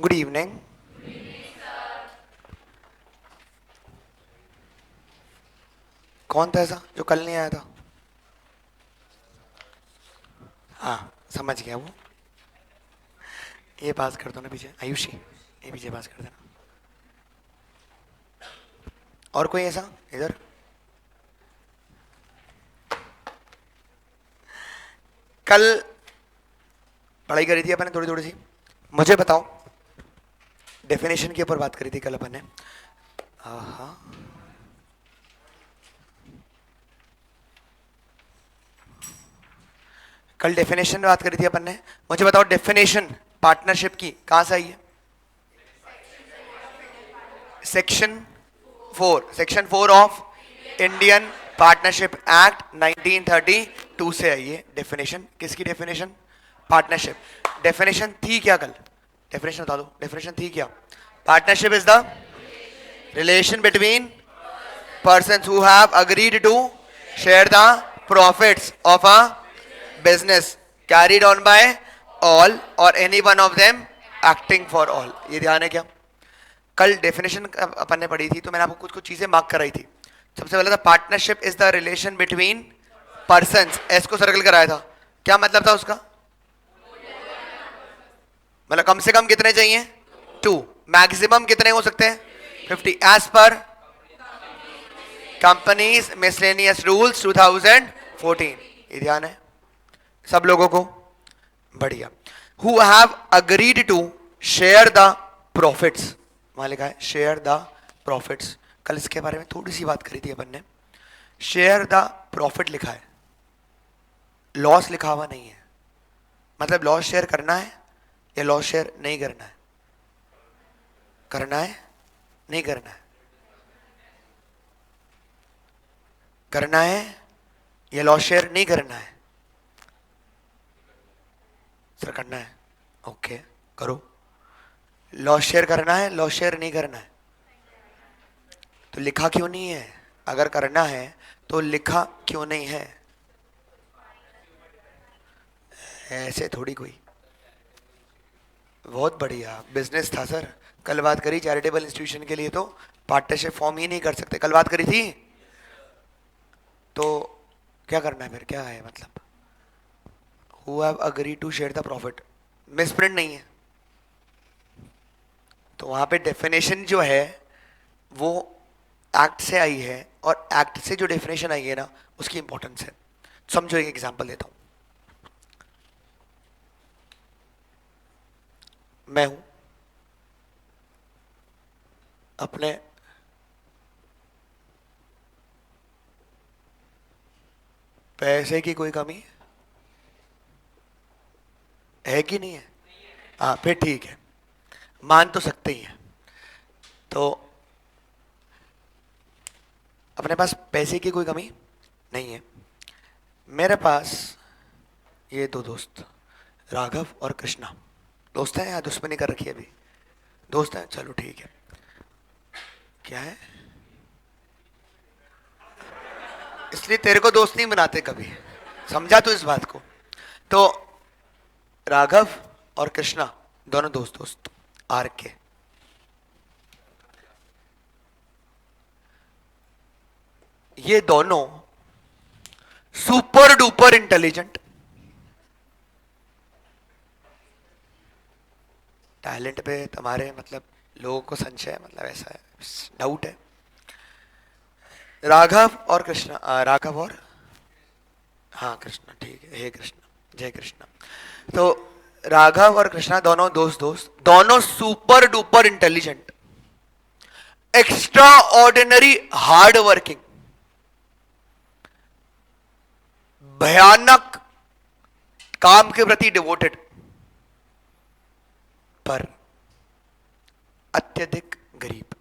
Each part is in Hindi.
Good evening. कौन था ऐसा जो कल नहीं आया था? हाँ, समझ गया वो। ये पास कर दो ना पीछे, आयुषी, ये पीछे पास कर देना। और कोई ऐसा इधर? कल पढ़ाई करी थी अपन ने थोड़ी थोड़ी सी। मुझे बताओ, डेफिनेशन के ऊपर बात करी थी कल अपन ने। हाँ, कल डेफिनेशन में बात करी थी अपन ने। मुझे बताओ, डेफिनेशन पार्टनरशिप की कहाँ से आई है? Section 4 of Indian Partnership act 1932 से आई है डेफिनेशन। किसकी डेफिनेशन? पार्टनरशिप। डेफिनेशन थी क्या कल? डेफिनेशन बता दो, डेफिनेशन थी क्या? Partnership is the relation between persons who have agreed to share the profits of a business carried on by all or any one of them acting for all। ये ध्यान है क्या? कल डेफिनेशन अपन ने पढ़ी थी तो मैंने आपको कुछ कुछ चीजें मार्क कराई थी। सबसे पहले था partnership is the relation between persons, S को सर्कल कराया था। क्या मतलब था उसका? मतलब कम से कम कितने चाहिए? 2। मैक्सिमम कितने हो सकते हैं? 50 as per companies miscellaneous rules 2014। ये ध्यान है सब लोगों को? बढ़िया। Who have agreed to share the profits, वहां लिखा है शेयर द प्रॉफिट्स। कल इसके बारे में थोड़ी सी बात करी थी अपन ने। शेयर द प्रॉफिट लिखा है, लॉस लिखा हुआ नहीं है। मतलब लॉस शेयर करना है या लॉस शेयर नहीं करना है? करना है, नहीं करना है? करना है या लॉस शेयर नहीं करना है? सर करना है। ओके, करो। लॉस शेयर करना है, लॉस शेयर नहीं करना है? तो लिखा क्यों नहीं है? अगर करना है तो लिखा क्यों नहीं है? ऐसे थोड़ी कोई। बहुत बढ़िया, बिजनेस था सर। कल बात करी चैरिटेबल इंस्टीट्यूशन के लिए तो पार्टनरशिप फॉर्म ही नहीं कर सकते, कल बात करी थी। तो क्या करना है फिर, क्या है मतलब? Who have agree to share the profit, misprint नहीं है। तो वहां पे डेफिनेशन जो है वो एक्ट से आई है, और एक्ट से जो डेफिनेशन आई है ना उसकी इंपॉर्टेंस है। समझो, एक एग्जांपल देता हूं। मैं हूं अपने पैसे की कोई कमी है कि नहीं है? हाँ, फिर ठीक है, मान तो सकते ही हैं। तो अपने पास पैसे की कोई कमी नहीं है। मेरे पास ये दो दोस्त, राघव और कृष्णा, दोस्त हैं या दुश्मनी कर रखी है अभी? दोस्त हैं, चलो ठीक है। क्या है? इसलिए तेरे को दोस्त नहीं बनाते कभी, समझा तू इस बात को? तो राघव और कृष्णा दोनों दोस्त दोस्त आर के। ये दोनों सुपर डुपर इंटेलिजेंट, टैलेंट पे तुम्हारे मतलब लोगों को संशय है, मतलब ऐसा है, डाउट है। राघव और कृष्णा, राघव और, हाँ कृष्णा, ठीक है, हे कृष्णा, जय कृष्णा। तो राघव और कृष्णा दोनों दोस्त दोस्त, दोनों super duper intelligent, extra ordinary hard working, भयानक काम के प्रति डिवोटेड, पर अत्यधिक गरीब।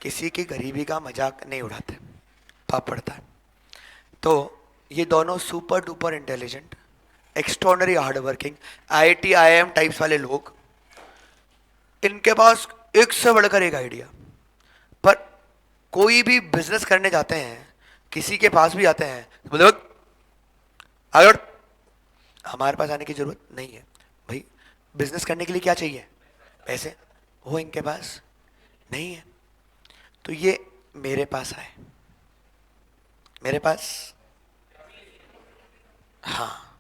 किसी की गरीबी का मजाक नहीं उड़ाते, पाप पड़ता है। तो ये दोनों super duper intelligent, extraordinary hard working, IIT IIM types वाले लोग, इनके पास एक से बढ़कर एक आइडिया। पर कोई भी बिजनेस करने जाते हैं, किसी के पास भी आते हैं तो बोले अगर हमारे पास आने की जरूरत नहीं है भाई, बिजनेस करने के लिए क्या चाहिए? पैसे। वो इनके पास नहीं है, तो ये मेरे पास आए, मेरे पास, हाँ,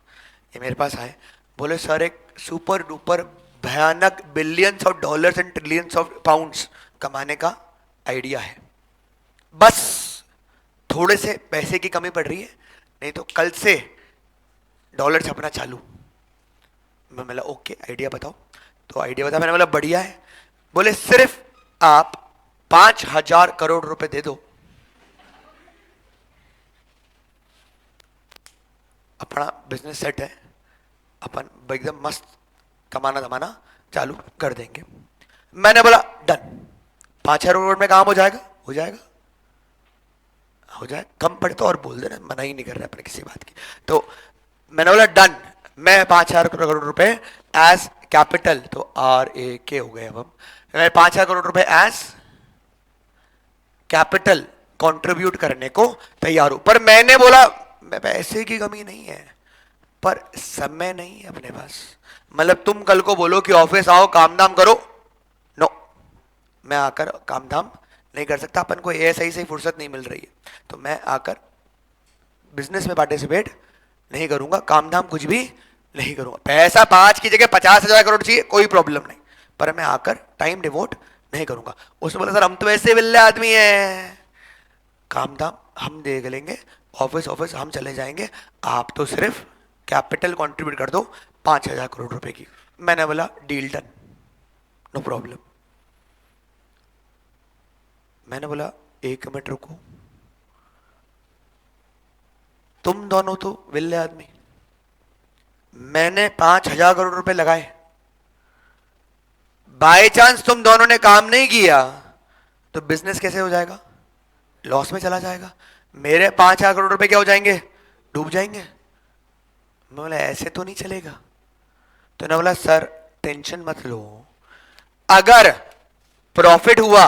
ये मेरे पास आए, बोले सर एक सुपर डुपर भयानक billions of dollars and trillions of pounds कमाने का आइडिया है, बस थोड़े से पैसे की कमी पड़ रही है, नहीं तो कल से डॉलर छपना चालू। मैं बोला ओके आइडिया बताओ। तो आइडिया बता, मैंने बोला बढ़िया है। बोले सिर्फ आप 5,000 करोड़ रुपए दे दो, अपना बिजनेस सेट है, अपन एकदम मस्त कमाना धमाना चालू कर देंगे। मैंने बोला डन। 5,000 करोड़ में काम हो जाएगा? हो जाएगा, हो जाए, कम पड़े तो और बोल देना, मना ही नहीं कर रहे अपने किसी बात की। तो मैंने बोला डन, मैं 5,000 करोड़ रुपए एज कैपिटल, तो RAK हो गए अब हम, मैं 5,000 करोड़ रुपए एज कैपिटल कंट्रीब्यूट करने को तैयार हूं। पर मैंने बोला पैसे की कमी नहीं है, पर समय नहीं है अपने पास। मतलब तुम कल को बोलो कि ऑफिस आओ काम धाम करो, नो, मैं आकर काम धाम नहीं कर सकता, अपन को ऐसा ही फुर्सत नहीं मिल रही है, तो मैं आकर बिजनेस में पार्टिसिपेट नहीं करूंगा, काम धाम कुछ भी नहीं करूंगा। पैसा 5 की जगह 50,000 करोड़ चाहिए, कोई प्रॉब्लम नहीं, पर मैं आकर टाइम डिवोट नहीं करूंगा। उसने बोला सर हम तो ऐसे विल्ले आदमी हैं, काम धाम हम देख लेंगे, ऑफिस ऑफिस हम चले जाएंगे, आप तो सिर्फ कैपिटल कंट्रीब्यूट कर दो 5,000 करोड़ रुपए की। मैंने बोला डील डन, नो प्रॉब्लम। मैंने बोला 1 मिनट रुको, तुम दोनों तो विल्ले आदमी, मैंने 5,000 करोड़ रुपए लगाए, बाय चांस तुम दोनों ने काम नहीं किया तो बिजनेस कैसे हो जाएगा? लॉस में चला जाएगा, मेरे 5,000 करोड़ रुपए क्या हो जाएंगे? डूब जाएंगे। मैं बोला ऐसे तो नहीं चलेगा। तो ना बोला सर टेंशन मत लो, अगर प्रॉफिट हुआ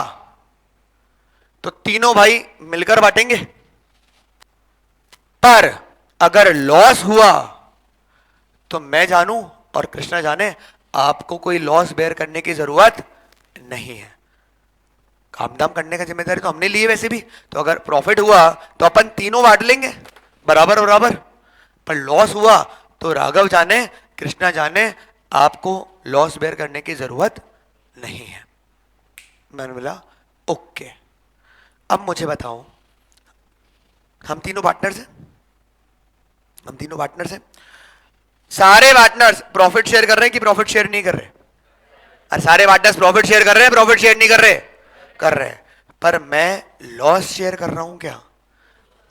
तो तीनों भाई मिलकर बांटेंगे, पर अगर लॉस हुआ तो मैं जानूं और कृष्णा जाने, आपको कोई लॉस बेयर करने की जरूरत नहीं है, काम धाम करने का जिम्मेदारी तो हमने ली है वैसे भी, तो अगर प्रॉफिट हुआ तो अपन तीनों बांट लेंगे बराबर बराबर, पर लॉस हुआ तो राघव जाने कृष्णा जाने आपको लॉस बेयर करने की जरूरत नहीं है। मैंने बोला ओके। अब मुझे बताओ, हम तीनों पार्टनर्स हैं, हम तीनों पार्टनर्स हैं, सारे पार्टनर्स प्रॉफिट शेयर कर रहे हैं कि प्रॉफिट शेयर नहीं कर रहे? अरे सारे पार्टनर्स प्रॉफिट शेयर कर रहे हैं, प्रॉफिट शेयर नहीं कर रहे? कर रहे हैं, पर मैं लॉस शेयर कर रहा हूं क्या?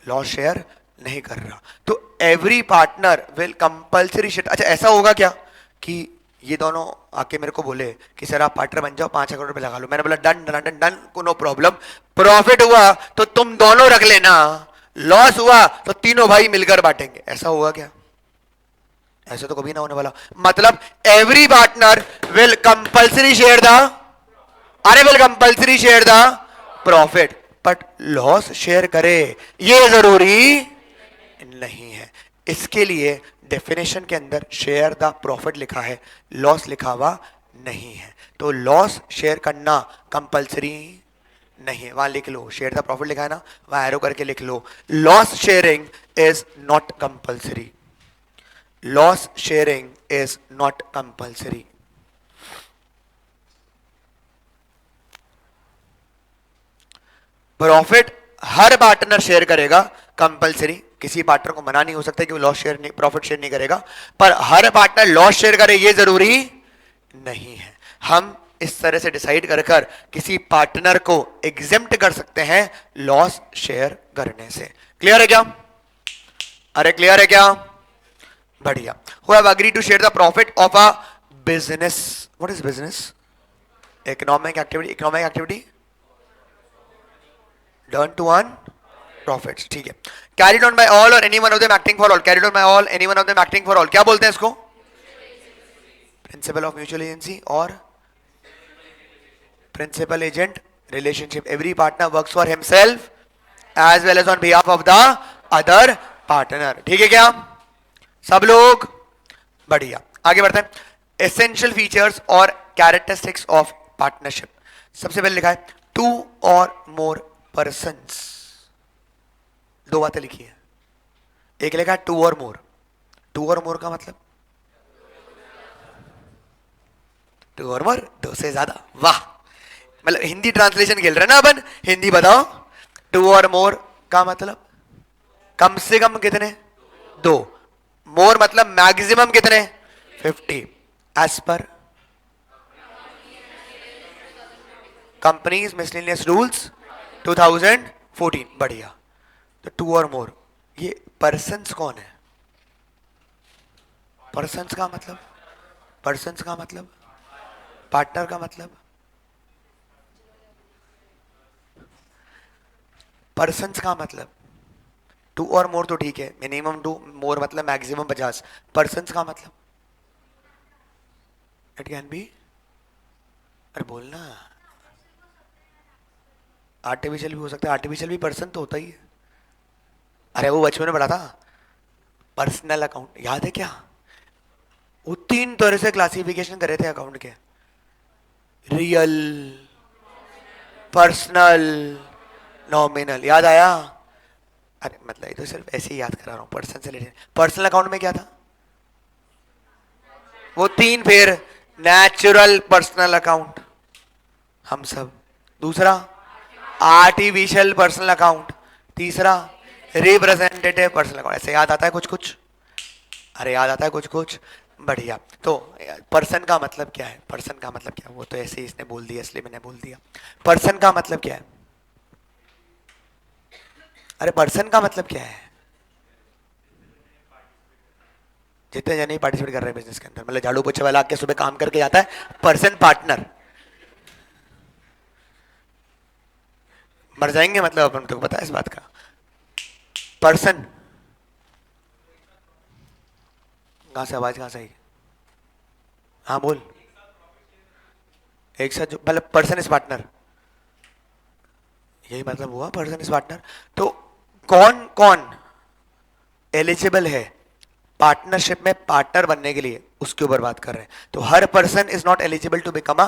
लॉस शेयर नहीं कर रहा। तो every partner will compulsory share. अच्छा ऐसा होगा क्या कि ये दोनों आके मेरे को बोले कि सर आप पार्टनर बन जाओ, 5 करोड़ रुपए लगा लो, मैंने बोला डन डन डन डन, को नो प्रॉब्लम, प्रॉफिट हुआ तो तुम दोनों रख लेना, लॉस हुआ तो तीनों भाई मिलकर बांटेंगे, ऐसा होगा क्या? ऐसा तो कभी ना होने वाला। मतलब every partner will compulsory share the, अरे will compulsory share the profit, but loss share करे ये जरूरी नहीं है। इसके लिए डेफिनेशन के अंदर शेयर द प्रॉफिट लिखा है, लॉस लिखा हुआ नहीं है, तो लॉस शेयर करना कंपल्सरी नहीं है। वहां लिख लो शेयर द प्रॉफिट लिखा है ना, वहां एरो करके लिख लो loss sharing is not compulsory, loss sharing is not compulsory. Profit her partner share करेगा कंपल्सरी, किसी पार्टनर को मना नहीं हो सकता कि वो लॉस शेयर नहीं, प्रॉफिट शेयर नहीं करेगा, पर हर पार्टनर लॉस शेयर करे ये जरूरी नहीं है। हम इस तरह से डिसाइड कर कर किसी पार्टनर को एग्जेम्प्ट कर सकते हैं लॉस शेयर करने से। क्लियर है क्या? अरे क्लियर है क्या? बढ़िया। Who have agreed to share the profit of a business? What is business? Economic activity. Economic activity done to earn profits. ठीक है। Carried on by all or any one of them acting for all. Carried on by all, any one of them acting for all. क्या बोलते हैं इसको? Principle of mutual agency और principal agent relationship. Every partner works for himself as well as on behalf of the other partner. ठीक है क्या सब लोग? बढ़िया। आगे बढ़ते हैं। एसेंशियल फीचर्स और कैरेक्टरिस्टिक्स ऑफ पार्टनरशिप। सबसे पहले लिखा है टू और मोर पर्सन्स, दो बातें लिखी है। एक लिखा है टू और मोर, टू और मोर का मतलब टू और मोर, दो से ज्यादा। वाह, मतलब हिंदी ट्रांसलेशन खेल रहे ना अपन। हिंदी बताओ, टू और मोर का मतलब कम से कम कितने, दो। मोर मतलब मैक्सिमम कितने, 50 as per companies miscellaneous rules 2014। बढ़िया। तो टू और मोर, ये पर्सन्स कौन है? पर्सन्स का मतलब, पर्सन्स का मतलब पार्टनर का मतलब, पर्सन्स का मतलब टू और मोर तो ठीक है, मिनिमम टू, मोर मतलब मैक्सिमम 50। पर्सन्स का मतलब इट कैन बी, अरे बोलना, आर्टिफिशियल भी हो सकता है। आर्टिफिशियल भी पर्सन तो होता ही है। अरे वो बचपन में पढ़ा था, पर्सनल अकाउंट, याद है क्या? वो 3 तरह से क्लासिफिकेशन करे थे अकाउंट के, रियल, पर्सनल, नॉमिनल। याद आया? अरे मतलब ये तो सिर्फ ऐसे ही याद करा रहा हूँ, पर्सन से रिलेटेड। पर्सनल अकाउंट में क्या था? वो 3 फिर, नेचुरल पर्सनल अकाउंट, हम सब। दूसरा आर्टिफिशियल पर्सनल अकाउंट। तीसरा रिप्रेजेंटेटिव पर्सनल अकाउंट। ऐसे याद आता है कुछ कुछ? अरे याद आता है कुछ कुछ, बढ़िया। तो पर्सन का मतलब क्या है? पर्सन का मतलब क्या है? वो तो ऐसे ही इसने बोल दिया इसलिए मैंने बोल दिया। पर्सन का मतलब क्या है? अरे पर्सन का मतलब क्या है? जितने जने पार्टिसिपेट कर रहे हैं बिजनेस के अंदर, मतलब झाड़ू पोछा वाला आके सुबह काम करके जाता है, पर्सन पार्टनर। मर जाएंगे मतलब अपन, तो पता है इस बात का। पर्सन, कहां से आवाज, कहां से आई? हाँ बोल। एक साथ जो, मतलब पर्सन इज पार्टनर, यही मतलब हुआ पर्सन इज पार्टनर। तो कौन कौन एलिजिबल है पार्टनरशिप में पार्टनर बनने के लिए, उसके ऊपर बात कर रहे हैं। तो हर person is not eligible to become a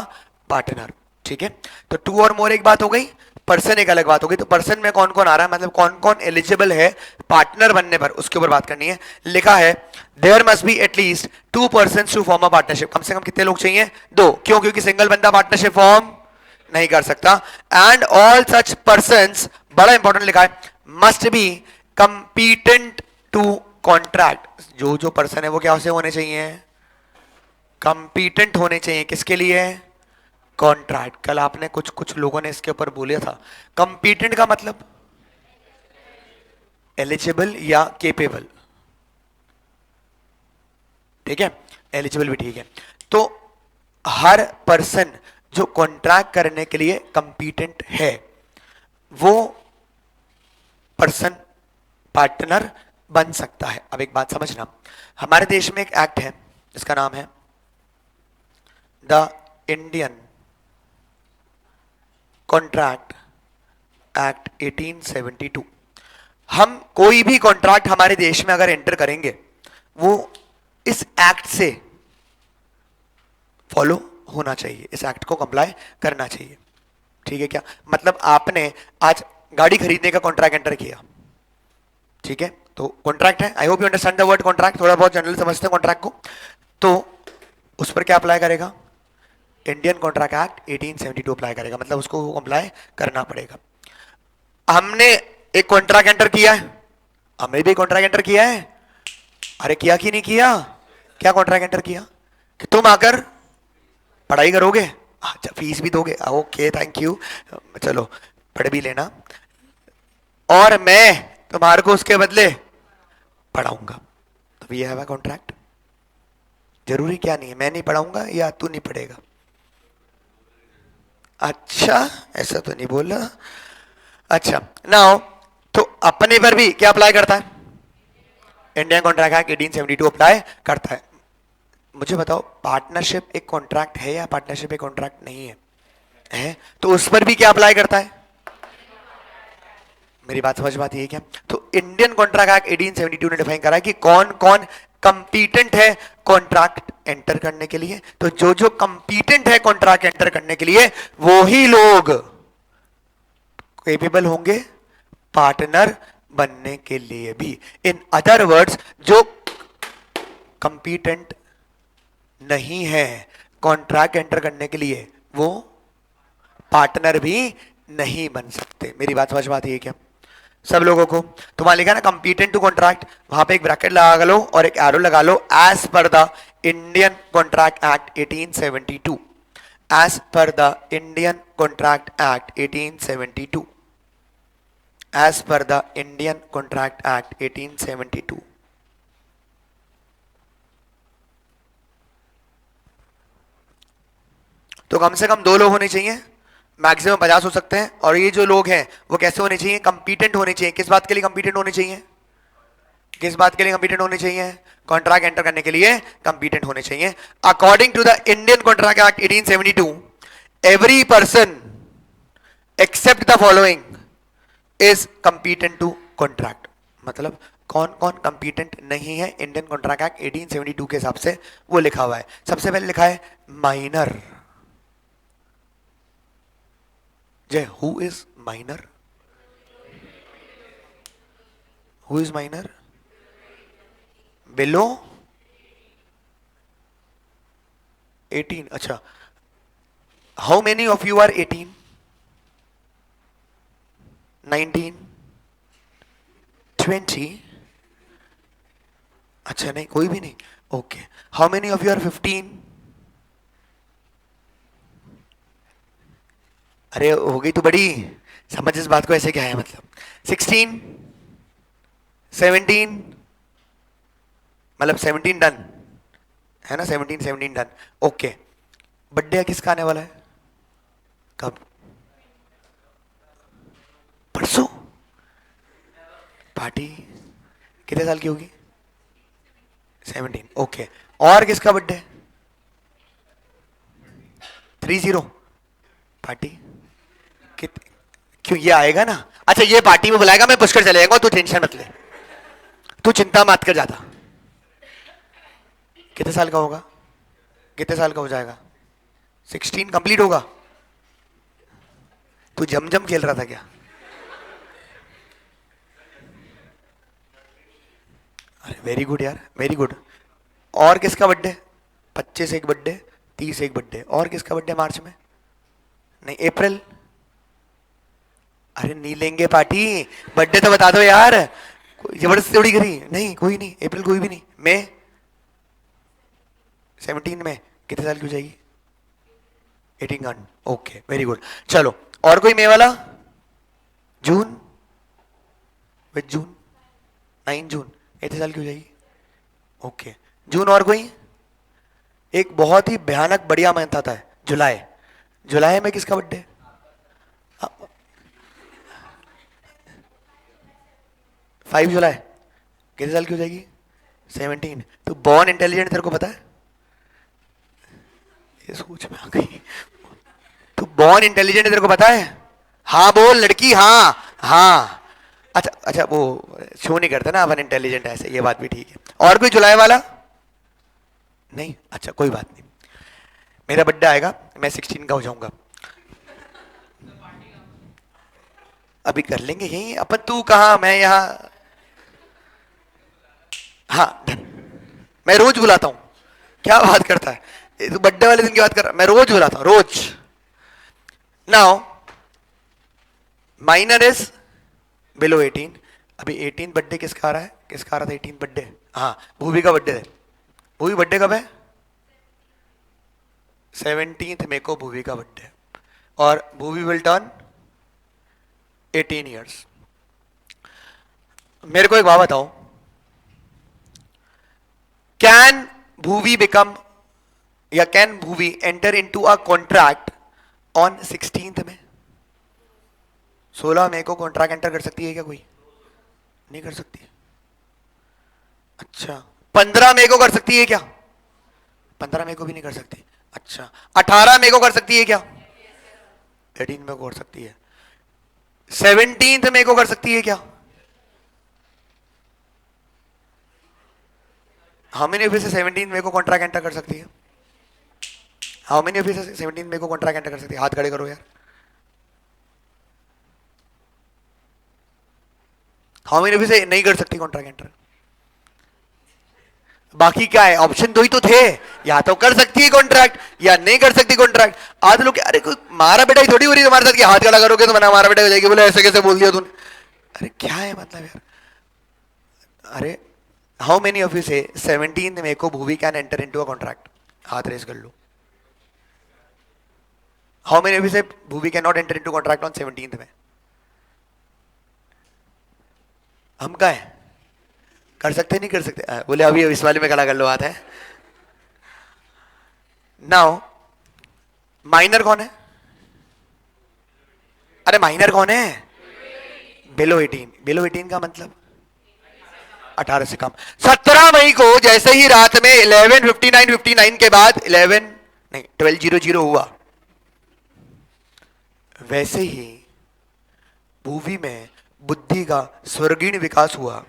partner, ठीक है। तो टू और मोर एक बात हो गई, पर्सन एक अलग बात हो गई। तो पर्सन में कौन कौन आ रहा है, मतलब कौन कौन एलिजिबल है पार्टनर बनने पर, उसके ऊपर बात करनी है। लिखा है there must be at least 2 person to form a partnership. कम से कम कितने लोग चाहिए? 2। क्यों? क्योंकि सिंगल बंदा पार्टनरशिप फॉर्म नहीं कर सकता। एंड ऑल सच पर्सन, बड़ा इंपॉर्टेंट लिखा है, must be competent to contract. जो जो पर्सन है वो क्या से होने चाहिए? कंपीटेंट होने चाहिए। किसके लिए? कॉन्ट्रैक्ट। कल आपने कुछ कुछ लोगों ने इसके ऊपर बोला था। कंपीटेंट का मतलब एलिजिबल या केपेबल, ठीक है। एलिजिबल भी ठीक है। तो हर पर्सन जो कॉन्ट्रैक्ट करने के लिए कंपीटेंट है, वो पर्सन पार्टनर बन सकता है। अब एक बात समझना, हमारे देश में एक एक्ट है जिसका नाम है द इंडियन कॉन्ट्रैक्ट एक्ट 1872। हम कोई भी कॉन्ट्रैक्ट हमारे देश में अगर एंटर करेंगे, वो इस एक्ट से फॉलो होना चाहिए, इस एक्ट को कंप्लाई करना चाहिए, ठीक है क्या? मतलब आपने आज गाड़ी खरीदने का कॉन्ट्रैक्ट एंटर किया, ठीक है, तो कॉन्ट्रैक्ट है। I hope you understand the void contract, थोड़ा बहुत जनरल समझते हैं कॉन्ट्रैक्ट को। तो उस पर क्या अप्लाई करेगा? इंडियन कॉन्ट्रैक्ट एक्ट 1872 अप्लाई करेगा, मतलब उसको अप्लाई करना पड़ेगा। हमने एक कॉन्ट्रैक्ट एंटर किया है, हमने भी कॉन्ट्रैक्ट एंटर किया है। अरे किया कि नहीं किया? क्या कॉन्ट्रैक्ट एंटर किया? कि तुम आकर पढ़ाई करोगे, अच्छा फीस भी दोगे, ओके थैंक यू, चलो पढ़ भी लेना, और मैं तुम्हारे को उसके बदले पढ़ाऊंगा। तो ये है कॉन्ट्रैक्ट। जरूरी क्या नहीं है मैं नहीं पढ़ाऊंगा या तू नहीं पढ़ेगा। अच्छा ऐसा तो नहीं बोला। अच्छा नाउ, तो अपने पर भी क्या अप्लाई करता है? इंडियन कॉन्ट्रैक्ट एक्ट 1872 अप्लाई करता है। मुझे बताओ, पार्टनरशिप एक कॉन्ट्रैक्ट है या पार्टनरशिप एक कॉन्ट्रैक्ट नहीं है? है, तो उस पर भी क्या अप्लाई करता है? मेरी बात समझ में आती है क्या? तो इंडियन कॉन्ट्रैक्ट एक्ट 1872 ने डिफाइन करा है कि कौन कौन कंपीटेंट है कॉन्ट्रैक्ट एंटर करने के लिए, तो जो जो कंपीटेंट है कॉन्ट्रैक्ट एंटर करने के लिए वो ही लोग केपेबल होंगे पार्टनर बनने के लिए भी। इन अदर वर्ड्स, जो कंपीटेंट नहीं है कॉन्ट्रैक्ट एंटर करने के लिए वो पार्टनर भी नहीं बन सकते। मेरी बात समझ में आती है क्या सब लोगों को? तुम्हारा लिखा ना कंपीटेंट टू कॉन्ट्रैक्ट, वहां पे एक ब्रैकेट लगा लो और एक एरो लगा लो, as per the Indian contract act 1872, as per the Indian contract act 1872, as per the Indian contract act 1872। तो कम से कम 2 लोग होने चाहिए, मैक्सिमम 50 हो सकते हैं, और ये जो लोग हैं वो कैसे होने चाहिए? कंपीटेंट होने चाहिए। किस बात के लिए कंपीटेंट होने चाहिए? किस बात के लिए कंपीटेंट होने चाहिए? कॉन्ट्रैक्ट एंटर करने के लिए कंपीटेंट होने चाहिए। According to the Indian contract act 1872, every person except the following is competent to contract. मतलब कौन कौन कंपीटेंट नहीं है इंडियन कॉन्ट्रैक्ट एक्ट 1872 के हिसाब से वो लिखा हुआ है। सबसे पहले लिखा है माइनर। जय, who is minor? Who is minor? Below 18। अच्छा, how many of you are 18? 19? 20? अच्छा नहीं, कोई भी नहीं। Okay, how many of you are 15? अरे हो गई तो बड़ी, समझ इस बात को ऐसे क्या है मतलब। 16, 17, मतलब 17 डन है ना, 17 डन। ओके, बर्थडे किसका आने वाला है? कब? परसों। पार्टी कितने साल की होगी? 17। ओके, और किसका बर्थडे? 30। पार्टी क्यों? ये आएगा ना। अच्छा, ये पार्टी में बुलाएगा, मैं पुष्कर चले जाएगा, तू टेंशन मत ले, तू चिंता मत कर ज्यादा। कितने साल का होगा? कितने साल का हो जाएगा? 16 कंप्लीट होगा। तू जमजम खेल रहा था क्या? अरे वेरी गुड यार, वेरी गुड। और किसका बर्थडे? 25 एक बर्थडे, 30 एक बर्थडे, और किसका बर्थडे मार्च में? नहीं, अप्रैल। अरे नहीं लेंगे पार्टी, बर्थडे तो बता दो यार, जबरदस्ती थोड़ी करी। नहीं कोई नहीं, अप्रैल कोई भी नहीं। मई 17 में कितने साल की हो जाएगी? 18। Okay very good. चलो, और कोई मई वाला? जून, विद जून 9 जून कितने साल की हो जाएगी? ओके, जून। और कोई? एक बहुत ही भयानक बढ़िया मंथ आता है जुलाई। जुलाई में किसका बर्थडे? 5 जुलाई कितने साल की हो जाएगी? 17। तो बॉर्न इंटेलिजेंट तेरे को पता है? ये सोच में आ गई। तो बॉर्न इंटेलिजेंट तेरे को पता है? हाँ बोल लड़की, हाँ हाँ। अच्छा अच्छा, वो शो नहीं करता ना अपन इंटेलिजेंट ऐसे, ये बात भी ठीक है। और कोई जुलाई वाला? नहीं, अच्छा कोई बात नहीं। मेरा बर्थडे आएगा, मैं 16 का हो जाऊंगा। अभी कर लेंगे यही अपन, तू कहाँ मैं यहाँ। हाँ डन। मैं रोज बुलाता हूँ। क्या बात करता है, ये तो बर्थडे वाले दिन की बात कर रहा, मैं रोज बुलाता हूँ रोज। Now minor is below 18। अभी 18 बर्थडे किसका आ रहा है? किसका आ रहा था 18 बर्थडे? हाँ, भूवी का बर्थडे है। भूवी बर्थडे कब है? 17 मई को भूवी का बर्थडे, और भूवी विल टर्न 18 ईयर्स। मेरे को एक बात बताओ, कैन भूवी बिकम या can Bhuvi enter into a contract on 16 में? 16 मई को कॉन्ट्रैक्ट एंटर कर सकती है क्या कोई? नहीं कर सकती। अच्छा, 15 मई को कर सकती है क्या? 15 मई को भी नहीं कर सकती। अच्छा, 18 मई को कर सकती है क्या? 18 मई को कर सकती है। 17 मई को कर सकती है क्या? हाउ मेनी ऑफिस 17 मई को कॉन्ट्रैक्ट एंटर कर सकती है? हाउ मेनी ऑफिस 17 मई को कॉन्ट्रैक्ट एंटर कर सकती है? हाथ खड़े करो यार। हाउ मेनी ऑफिस नहीं कर सकती कॉन्ट्रैक्ट एंटर? बाकी क्या है? ऑप्शन दो ही तो थे, या तो कर सकती है कॉन्ट्रैक्ट या नहीं कर सकती कॉन्ट्रैक्ट। आज लोग अरे कोई मारा बेटा ही थोड़ी हो रही है तुम्हारे साथ कि हाथ खड़ा करोगे तो मना मारा बेटा हो जाएगी, बोले ऐसे कैसे बोल दिया तूने? अरे क्या है मतलब यार? अरे हाउ मेनी ऑफ यू से 17 मई को Bhuvi can enter into a contract? हाथ रेस कर लो। हाउ मेनी ऑफ यू से Bhuvi can not enter into contract on 17 में? हम का है? कर सकते नहीं कर सकते? बोले अभी इस वाले में खड़ा कर लो हाथ है। नाउ माइनर कौन है? अरे माइनर कौन है? बिलो 18। बिलो 18 का मतलब 18 से कम। 17 मई को जैसे ही रात में 11:59 के बाद 11 नहीं 12:00 हुआ, वैसे ही भूवी में बुद्धि का स्वर्गीण विकास हुआ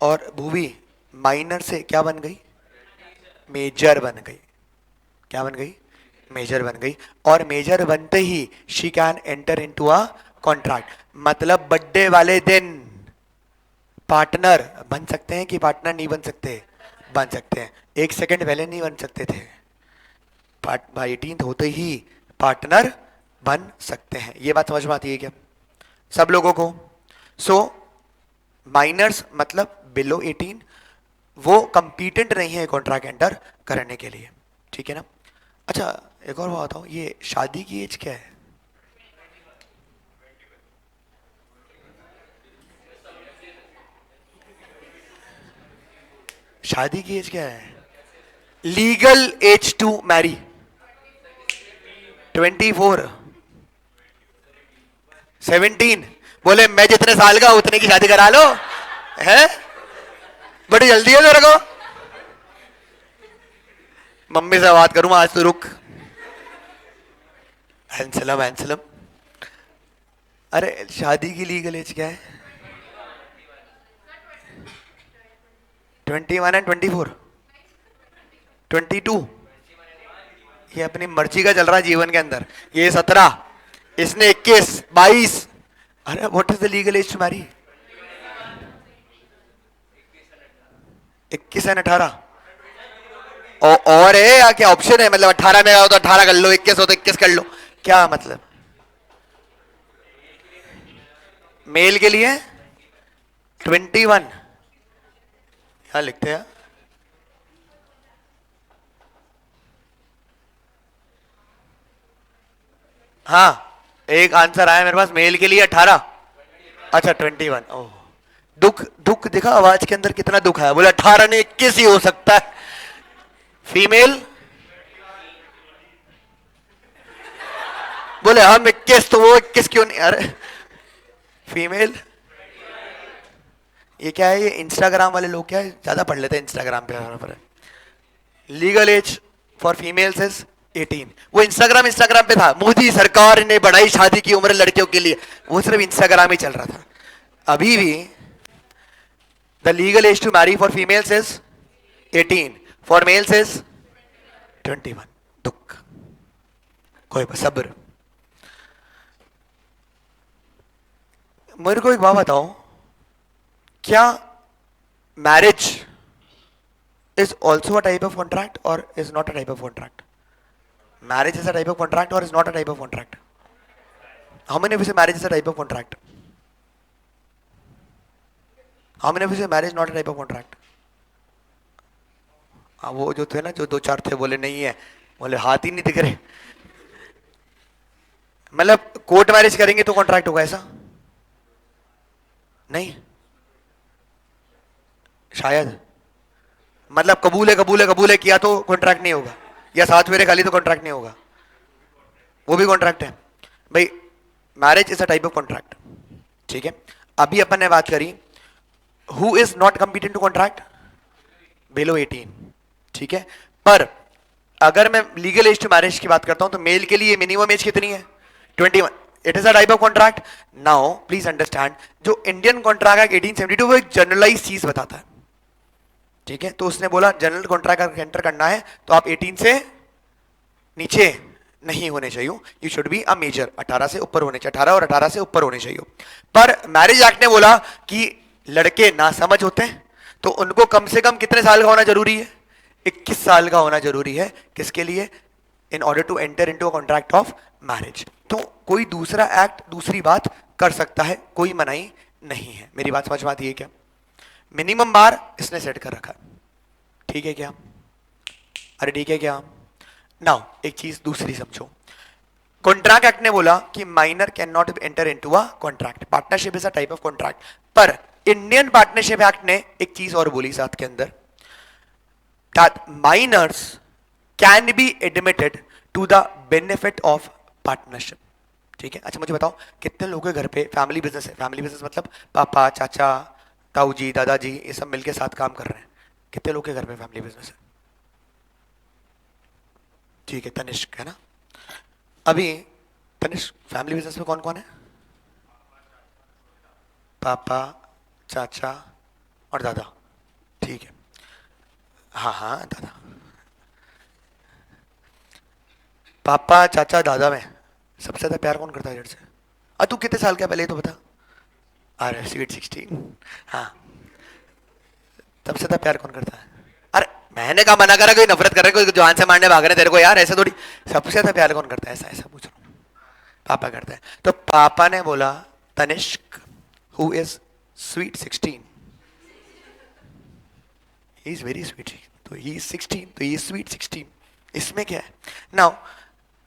और भूवी माइनर से क्या बन गई? मेजर बन गई। क्या बन गई? मेजर बन गई। और मेजर बनते ही she can enter into a contract. मतलब बर्थडे वाले दिन पार्टनर बन सकते हैं कि पार्टनर नहीं बन सकते? बन सकते हैं। एक सेकंड पहले नहीं बन सकते थे, 18 होते ही पार्टनर बन सकते हैं। ये बात समझ में आती है क्या सब लोगों को? सो माइनर्स मतलब बिलो 18 वो कंपीटेंट नहीं है कॉन्ट्रैक्ट एंटर करने के लिए, ठीक है ना? अच्छा एक और बात बताओ, ये शादी की एज क्या है? शादी की एज क्या है? Legal age to Mary 24। 17 बोले मैं जितने साल का उतने की शादी करा लो है? बड़ी जल्दी है तेरे को। मम्मी से बात करूं आज तो रुक। हैंसलम हैंसलम। अरे शादी की लीगल एज क्या है? 21 एंड 24 22। ये अपनी मर्जी का चल रहा है जीवन के अंदर। ये 17, इसने 21 22। अरे what is the legal age to marry? 21 and 18 और है या क्या ऑप्शन है? मतलब 18 में आओ तो 18 कर लो, 21 हो तो 21 कर लो, क्या मतलब? मेल के लिए 21 क्या लिखते हैं? हाँ एक आंसर आया मेरे पास, मेल के लिए 18। अच्छा 21। ओह दुख दुख दिखा आवाज के अंदर कितना दुख है। बोले 18 ने 21 ही हो सकता है। फीमेल बोले हम 21 तो वो 21 क्यों नहीं? अरे फीमेल ये क्या है? ये इंस्टाग्राम वाले लोग क्या है ज्यादा पढ़ लेते हैं इंस्टाग्राम पे। Legal age for females is 18। वो इंस्टाग्राम पे था, मोदी सरकार ने बढ़ाई शादी की उम्र लड़कियों के लिए, वो सिर्फ इंस्टाग्राम ही चल रहा था। अभी भी the legal age to marry for females is 18, for males is 21। दुख कोई सब्र। मेरे को एक बात बताओ, क्या marriage is also a type of contract or is not a type of contract? Marriage is a type of contract or is not a type of contract? How many of you say marriage is a type of contract? How many of you say marriage not a type of contract? वो जो थे ना, जो दो चार थे बोले नहीं है, बोले हाथ ही नहीं दिख रहे। मतलब कोर्ट मैरिज करेंगे तो कॉन्ट्रैक्ट होगा ऐसा? नहीं शायद, मतलब कबूल है किया तो कॉन्ट्रैक्ट नहीं होगा, या साथ मेरे खाली तो कॉन्ट्रैक्ट नहीं होगा, वो भी कॉन्ट्रैक्ट है भाई। Marriage is a type of contract, ठीक है। अभी अपन ने बात करी who is not competent to contract? Below 18, ठीक है। पर अगर मैं लीगल एज टू मैरिज की बात करता हूं तो मेल के लिए मिनिमम एज कितनी है? 21। It is a type of contract. Now please understand, जो इंडियन कॉन्ट्रैक्ट एक्ट 1872 वो एक जनरलाइज चीज बताता है। ठीक है, तो उसने बोला जनरल कॉन्ट्रैक्ट एंटर करना है तो आप 18 से नीचे नहीं होने चाहिए, you should be a major, 18 से ऊपर होने चाहिए, 18 और 18 से ऊपर होने चाहिए। पर मैरिज एक्ट ने बोला कि लड़के ना समझ होते हैं तो उनको कम से कम कितने साल का होना जरूरी है, 21 साल का होना जरूरी है। किसके लिए? In order to enter into a contract of marriage. तो कोई दूसरा एक्ट दूसरी बात कर सकता है, कोई मनाही नहीं है। मेरी बात समझ में आती है क्या? मिनिमम बार इसने सेट कर रखा, ठीक है क्या? अरे ठीक है क्या? नाउ एक चीज दूसरी समझो, कॉन्ट्रैक्ट एक्ट ने बोला कि minor can not enter into a contract, partnership is a type of contract. पर इंडियन पार्टनरशिप एक्ट ने एक चीज और बोली साथ के अंदर, that minors can be admitted to the benefit of partnership. ठीक है, अच्छा मुझे बताओ कितने लोगों के घर पे फैमिली बिजनेस है? फैमिली बिजनेस मतलब पापा, चाचा, ताऊ जी, दादाजी, ये सब मिलके साथ काम कर रहे हैं। कितने लोगों के घर पे फैमिली बिजनेस है? ठीक है, तनिष्क है ना। अभी तनिष्क फैमिली बिजनेस में कौन कौन है? पापा, चाचा और दादा। ठीक है, हाँ हाँ दादा। पापा, चाचा, दादा में सबसे ज्यादा प्यार कौन करता है जड़ से? तू कितने साल का है पहले तो बता। अरे स्वीट 16। हाँ, सबसे ज्यादा प्यार कौन करता है? अरे मैंने कहा मना करा, कोई नफरत कर रहे, कोई जान से मारने भाग रहे तेरे को यार, ऐसा थोड़ी। सबसे ज्यादा प्यार कौन करता है? ऐसा ऐसा पूछ रहा हूँ। पापा करता है। तो पापा ने बोला Tanishq who is sweet 16, he is very sweet, तो ही इज 16, तो ही इज स्वीट 16। इसमें क्या है? नाउ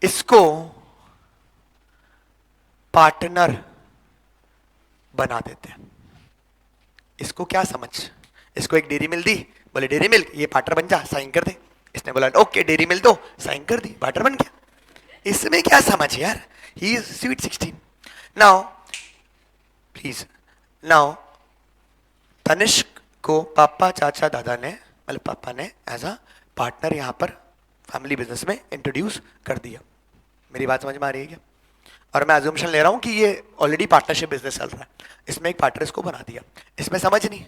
इसको पार्टनर बना देते हैं। इसको क्या समझ, इसको एक डेयरी मिल्क दी, बोले डेयरी मिल्क ये पार्टनर बन जा, साइन कर दे। इसने बोला ओके डेयरी मिल्क दो, साइन कर दी, पार्टनर बन गया। इसमें क्या समझ यार, he is sweet 16। Now please, now Tanishq को पापा, चाचा, दादा ने, मतलब पापा ने एज अ पार्टनर यहां पर फैमिली बिजनेस में इंट्रोड्यूस कर दिया। मेरी बात समझ में आ रही है क्या? और मैं अज्यूमशन ले रहा हूं कि ये ऑलरेडी पार्टनरशिप बिजनेस चल रहा है, इसमें एक पार्टनर इसको बना दिया, इसमें समझ नहीं,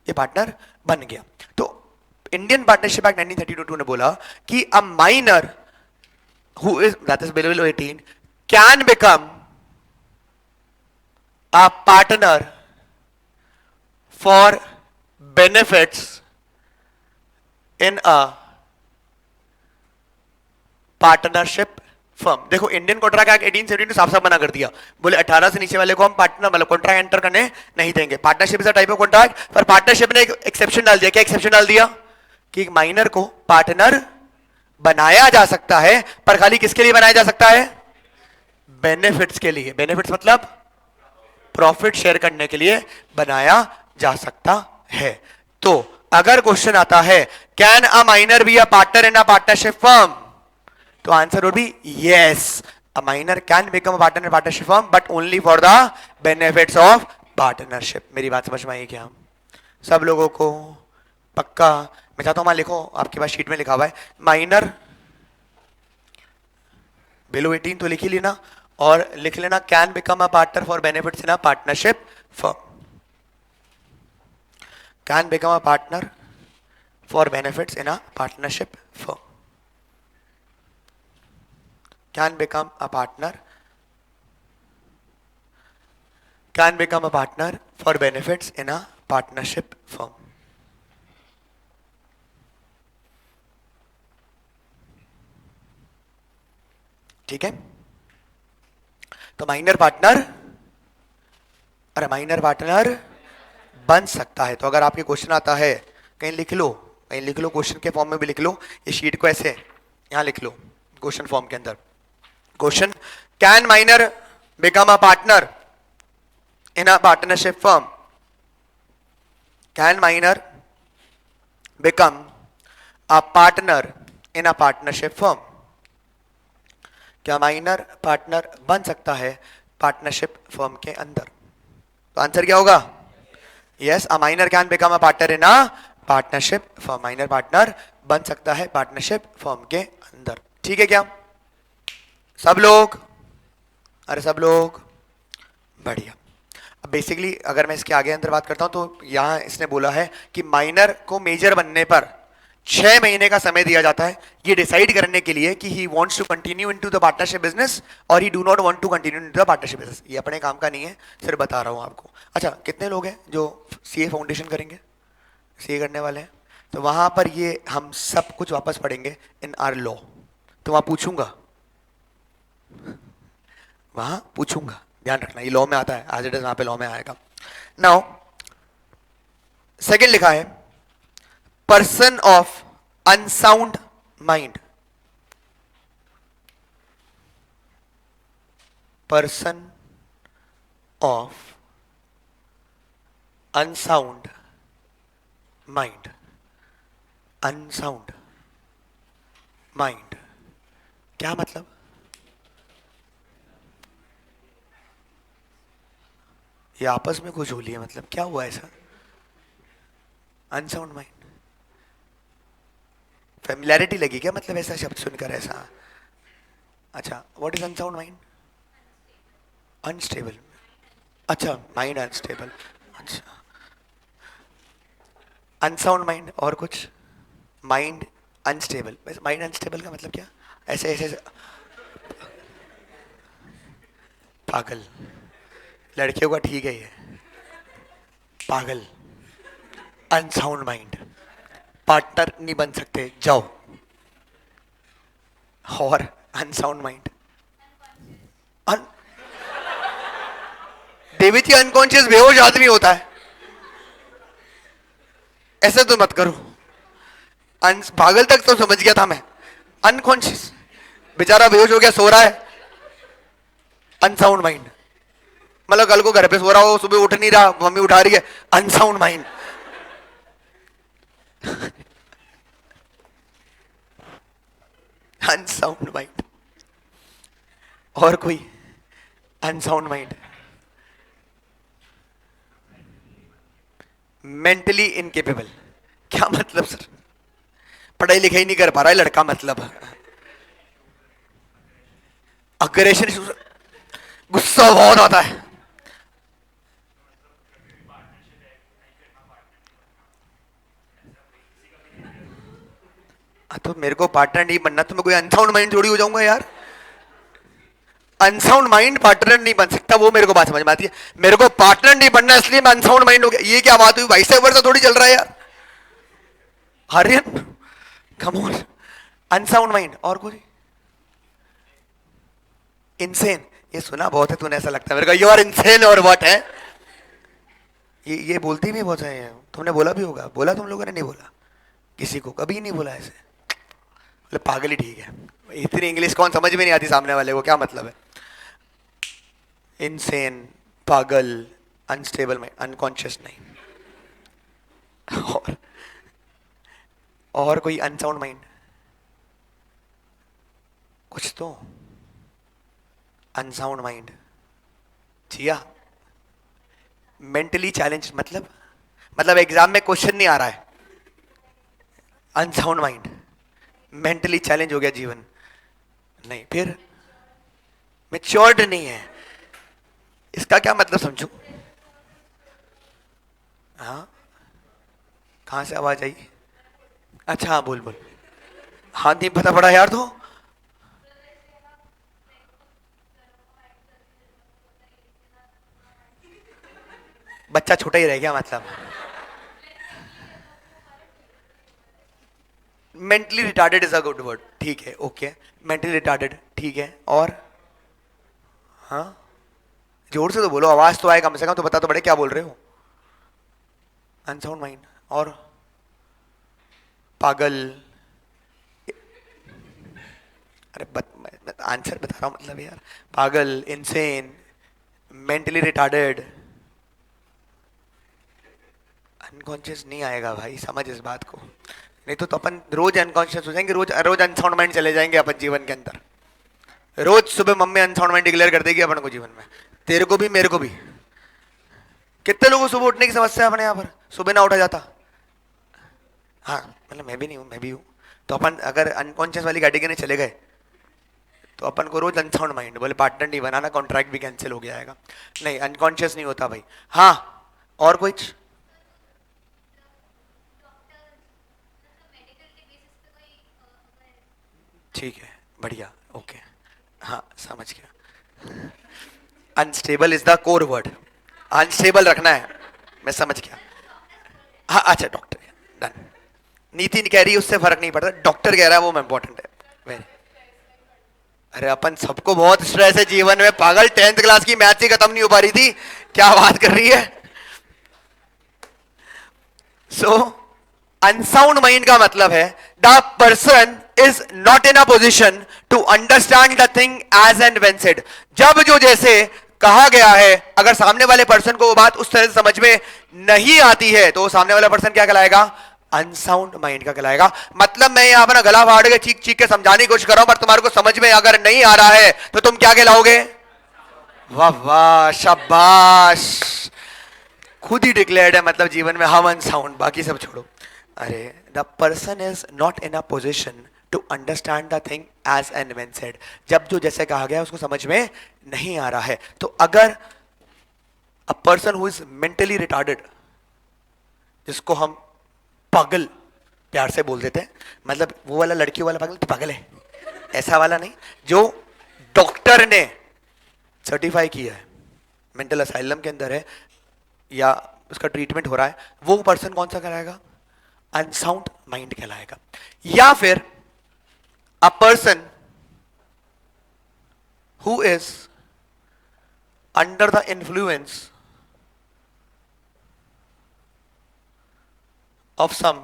ये पार्टनर बन गया। तो इंडियन पार्टनरशिप एक्ट 1932 ने बोला कि a minor who is that is below 18 can become a partner for benefits in a partnership firm. देखो इंडियन कॉन्ट्रैक्ट एक्ट 1872 साफ साफ मना कर दिया, बोले 18 से नीचे वाले को हम पार्टनर मतलब कॉन्ट्रैक्ट एंटर करने नहीं देंगे। Partnership is a type of contract, पर पार्टनरशिप ने एक एक्सेप्शन डाल दिया। क्या एक्सेप्शन डाल दिया? कि एक माइनर को पार्टनर बनाया जा सकता है, पर खाली किसके लिए बनाया जा सकता है? बेनिफिट्स के लिए। बेनिफिट्स मतलब प्रॉफिट शेयर करने के लिए बनाया जा सकता है। तो अगर क्वेश्चन आता है can a minor be a partner in a partnership firm, तो answer would be yes, a minor can become a partner in a partnership firm but only for the benefits of partnership। मेरी बात समझ में आई क्या? सब लोगों को पक्का? मैं चाहता हूं वहां लिखो, आपके पास शीट में लिखा हुआ है माइनर बिलो 18 तो लिख ही लेना, और लिख लेना can become a partner for benefits in a partnership firm. Can become a partner for benefits in a partnership firm, can become a partner, can become a partner for benefits in a partnership firm। ठीक है, तो माइनर पार्टनर, अरे माइनर पार्टनर बन सकता है। तो अगर आपके क्वेश्चन आता है, कहीं लिख लो, कहीं लिख लो, क्वेश्चन के फॉर्म में भी लिख लो, ये शीट को ऐसे यहां लिख लो क्वेश्चन फॉर्म के अंदर। Question, can minor become a partner in a partnership firm? Can minor become a partner in a partnership firm? क्या माइनर पार्टनर बन सकता है पार्टनरशिप फर्म के अंदर? तो आंसर क्या होगा? Yes, a minor can become a partner in a partnership firm. Minor partner बन सकता है पार्टनरशिप फर्म के अंदर। ठीक है क्या सब लोग? अरे सब लोग, बढ़िया। बेसिकली अगर मैं इसके आगे अंदर बात करता हूं तो यहां इसने बोला है कि माइनर को मेजर बनने पर 6 महीने का समय दिया जाता है ये डिसाइड करने के लिए कि he wants to continue into the partnership business और he do not want to continue into the partnership business. ये अपने काम का नहीं है, सिर्फ बता रहा हूं आपको। अच्छा, कितने लोग हैं जो सीए फाउंडेशन करेंगे, सीए करने वाले हैं? तो वहां पर ये हम सब कुछ वापस पढ़ेंगे इन आर लॉ। तो वहां पूछूंगा, वहां पूछूंगा, ध्यान रखना, ये लॉ में आता है, आज इट इज वहां पे लॉ में आएगा। नाउ सेकंड लिखा है person of unsound mind. Person of unsound mind. Unsound mind क्या मतलब? ये आपस में कुछ हो लिया, मतलब क्या हुआ ऐसा? अनसाउंड माइंड, फेमिलैरिटी लगी क्या मतलब ऐसा शब्द सुनकर ऐसा? अच्छा, what is unsound mind? Unstable. अच्छा, माइंड अनस्टेबल। अच्छा, अनसाउंड माइंड और कुछ? Mind unstable. वैसे माइंड अनस्टेबल का मतलब क्या? ऐसे ऐसे, ऐसे पागल। लड़कियों का ठीक है ये, पागल। अनसाउंड माइंड, पार्टनर नहीं बन सकते, जाओ। और अनसाउंड माइंड, देवित जी अनकॉन्शियस बेहोश आदमी होता है, ऐसे तो मत करो। पागल तक तो समझ गया था मैं, अनकॉन्शियस बेचारा बेहोश हो गया, सो रहा है। अनसाउंड माइंड मतलब कल को घर पे सो रहा हो, सुबह उठ नहीं रहा, मम्मी उठा रही है, अनसाउंड माइंड। Unsound mind. और कोई? Unsound mind, mentally incapable. क्या मतलब सर? पढ़ाई लिखाई नहीं कर पा रहा है लड़का, मतलब अग्रेशन, गुस्सा बहुत आता है। तो मेरे को पार्टनर नहीं बनना तो मैं कोई अनसाउंड माइंड थोड़ी हो जाऊंगा यार। अनसाउंड माइंड पार्टनर नहीं बन सकता, वो मेरे को बात समझ में आती है। मेरे को पार्टनर नहीं बनना इसलिए मैं अनसाउंड माइंड हो गया, ये क्या बात हुई भाई? से वर्ष थोड़ी चल रहा है यार। Aryan come on, unsound mind. और कोई? इंसेन, ये सुना बहुत है तूने, ऐसा लगता है मेरे को यू आर इंसेन और व्हाट है। ये बोलती भी बहुत है, तुमने बोला भी होगा, बोला तुम लोगों ने? नहीं बोला किसी को, कभी नहीं बोला ऐसे, मतलब पागल ही ठीक है। इतनी इंग्लिश कौन समझ में नहीं आती सामने वाले को, क्या मतलब है? इनसेन, पागल, अनस्टेबल माइंड, अनकॉन्शियस नहीं। और कोई अनसाउंड माइंड? कुछ तो। अनसाउंड माइंड, जिया मेंटली चैलेंज, मतलब एग्जाम में क्वेश्चन नहीं आ रहा है, अनसाउंड माइंड, मेंटली चैलेंज हो गया जीवन। नहीं, फिर मैच्योर्ड नहीं है, इसका क्या मतलब समझू? हाँ, कहां से आवाज आई? अच्छा हाँ, बोल बोल। हाँ, नहीं पता पड़ा यार। तो बच्चा छोटा ही रह गया मतलब। Mentally retarded is a good word, ठीक है, ओके। मेंटली रिटार्डेड, ठीक है। और? हाँ, जोर से तो बोलो, आवाज तो आए कम से कम, तो बता तो बड़े क्या बोल रहे हो। अनसाउंड माइंड और पागल। अरे आंसर बता रहा हूं, मतलब यार, पागल, इंसेन, मेंटली रिटार्डेड, अनकॉन्शियस नहीं आएगा भाई, समझ इस बात को। नहीं तो अपन रोज अनकॉन्शियस हो जाएंगे, रोज रोज अनसाउंड माइंड चले जाएंगे अपन जीवन के अंदर। रोज सुबह मम्मी अनसाउंड माइंड डिक्लेयर कर देगी अपन को जीवन में, तेरे को भी मेरे को भी। कितने लोगों को सुबह उठने की समस्या है अपने यहाँ पर, सुबह ना उठा जाता। हाँ, मतलब मैं भी नहीं हूँ, मैं भी हूँ। तो अपन अगर अनकॉन्शियस वाली कैटेगरी में चले गए तो तो अपन को रोज अनसाउंड माइंड, बोले पार्टनर नहीं बनाना, कॉन्ट्रैक्ट भी कैंसिल हो जाएगा। नहीं, अनकॉन्शियस नहीं होता भाई। हाँ, और कुछ? ठीक है, बढ़िया, ओके। हाँ, समझ गया। Unstable is the core word, unstable रखना है, मैं समझ गया। हाँ अच्छा, डॉक्टर, डन। नीति कह रही है उससे फर्क नहीं पड़ता, डॉक्टर कह रहा है वो इम्पोर्टेंट है। वेरी, अरे अपन सबको बहुत स्ट्रेस है जीवन में पागल, 10th क्लास की मैथ ही खत्म नहीं हो पा रही थी, क्या बात कर रही है। सो अनसाउंड माइंड का मतलब है the person is not in a position to understand the thing as and when said. जब जो जैसे कहा गया है, अगर सामने वाले पर्सन को वो बात उस तरह से समझ में नहीं आती है तो सामने वाला पर्सन क्या कहलाएगा? अनसाउंड माइंड का कहलाएगा। मतलब मैं यहां अपना गला फाड़ के चीख चीख के समझाने की कोशिश कर रहा हूं, पर तुम्हारे को समझ में अगर नहीं आ रहा है तो तुम क्या कहलाओगे? वाह वाह, शाबाश, खुद ही डिक्लेयर्ड है, मतलब जीवन में हम अनसाउंड, बाकी सब छोड़ो। अरे, the person is not in a position to understand the thing as and when said. जब जो जैसे कहा गया उसको समझ में नहीं आ रहा है, तो अगर अ person who is mentally retarded, जिसको हम पागल प्यार से बोल देते हैं, मतलब वो वाला लड़कियों वाला पागल, तो पागल है ऐसा वाला नहीं, जो डॉक्टर ने सर्टिफाई किया है, मेंटल असाइलम के अंदर है या उसका ट्रीटमेंट हो रहा है, वो पर्सन कौन सा कहलाएगा? अनसाउंड माइंड कहलाएगा। या फिर a person who is under the influence of some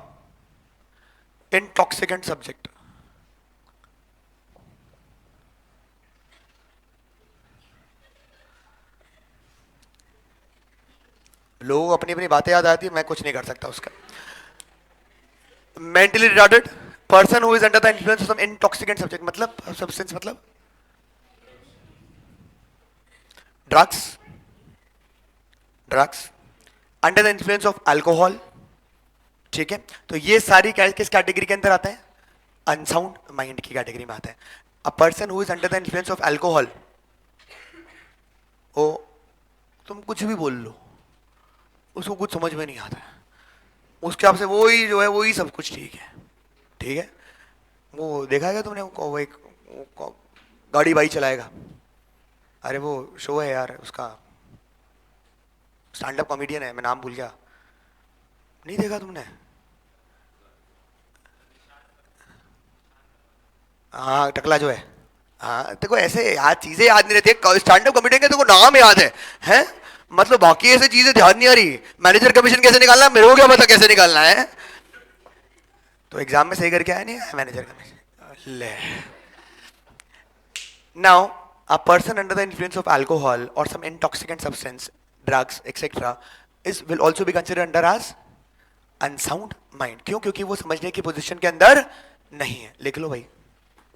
intoxicant subject। लोगों को अपनी अपनी बातें याद आती है, मैं कुछ नहीं कर सकता उसका। Mentally retarded person who is under the influence of some intoxicant subject, मतलब सब्सटेंस, मतलब drugs, drugs under the influence of alcohol. ठीक है, तो ये सारी किस कैटेगरी के अंदर आते हैं? अनसाउंड माइंड की कैटेगरी में आते हैं। A person who is under the influence of alcohol, ओ तुम कुछ भी बोल लो, उसको कुछ समझ में नहीं आता है, उसके हिसाब से वो ही जो है वो ही सब कुछ ठीक है। ठीक है, वो देखा है क्या तुमने, वो एक गाड़ी बाई चलाएगा, अरे वो शो है यार उसका, स्टैंड अप कॉमेडियन है, मैं नाम भूल गया, नहीं देखा तुमने? हाँ, टकला जो है। हाँ, देखो ऐसे याद चीजें याद नहीं रहती, स्टैंड अप कॉमेडियन के देखो नाम याद है, मतलब बाकी ऐसे चीजें ध्यान नहीं आ रही। मैनेजर कमीशन कैसे निकालना है मेरे को क्या पता कैसे निकालना है, तो एग्जाम में सही करके आया नहीं है मैनेजर कमीशन ले। Now, a person under the influence of alcohol or some intoxicant substance, drugs, etc., is will also be considered under as unsound mind। क्यों? क्योंकि वो समझने की पोजीशन के अंदर नहीं है। लिख लो भाई,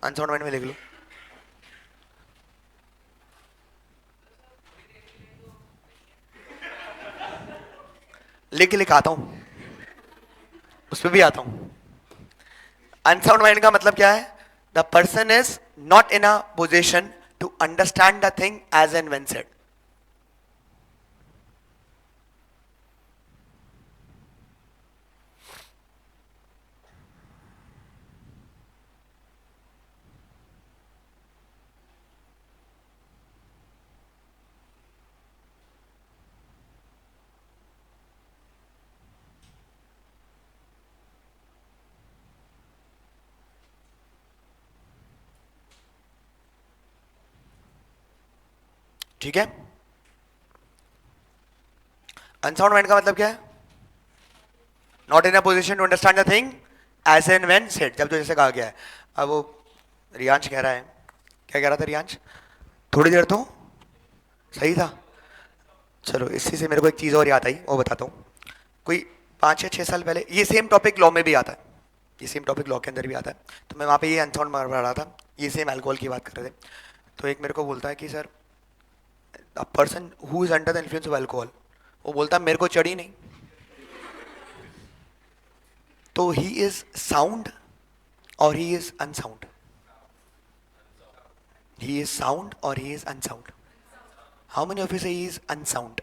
अनसाउंड माइंड में लिख लो। लिख के लिखाता हूं, उस पर भी आता हूं। अनसाउंड माइंड का मतलब क्या है? The person is not in a position to understand the thing as and when said. ठीक है, अनसाउंड माइंड का मतलब क्या है? Not in a position to understand the thing as and when said, जब जो जैसे कहा गया है। अब वो रियांश कह रहा है, क्या कह रहा था रियांश? थोड़ी देर तो सही था। चलो, इसी से मेरे को एक चीज़ और याद आई, वो बताता हूँ। कोई 5 या 6 साल पहले ये सेम टॉपिक लॉ में भी आता है, ये सेम टॉपिक लॉ के अंदर भी आता है, तो मैं वहाँ पे ये अनसाउंड मार रहा था, ये सेम अल्कोहल की बात कर रहे थे। तो एक मेरे को बोलता है कि sir, a person who is under the influence of alcohol, वो बोलता है मेरे को चढ़ी नहीं, तो ही इज साउंड और he is unsound? He is sound or he is unsound? How many of you say he is unsound?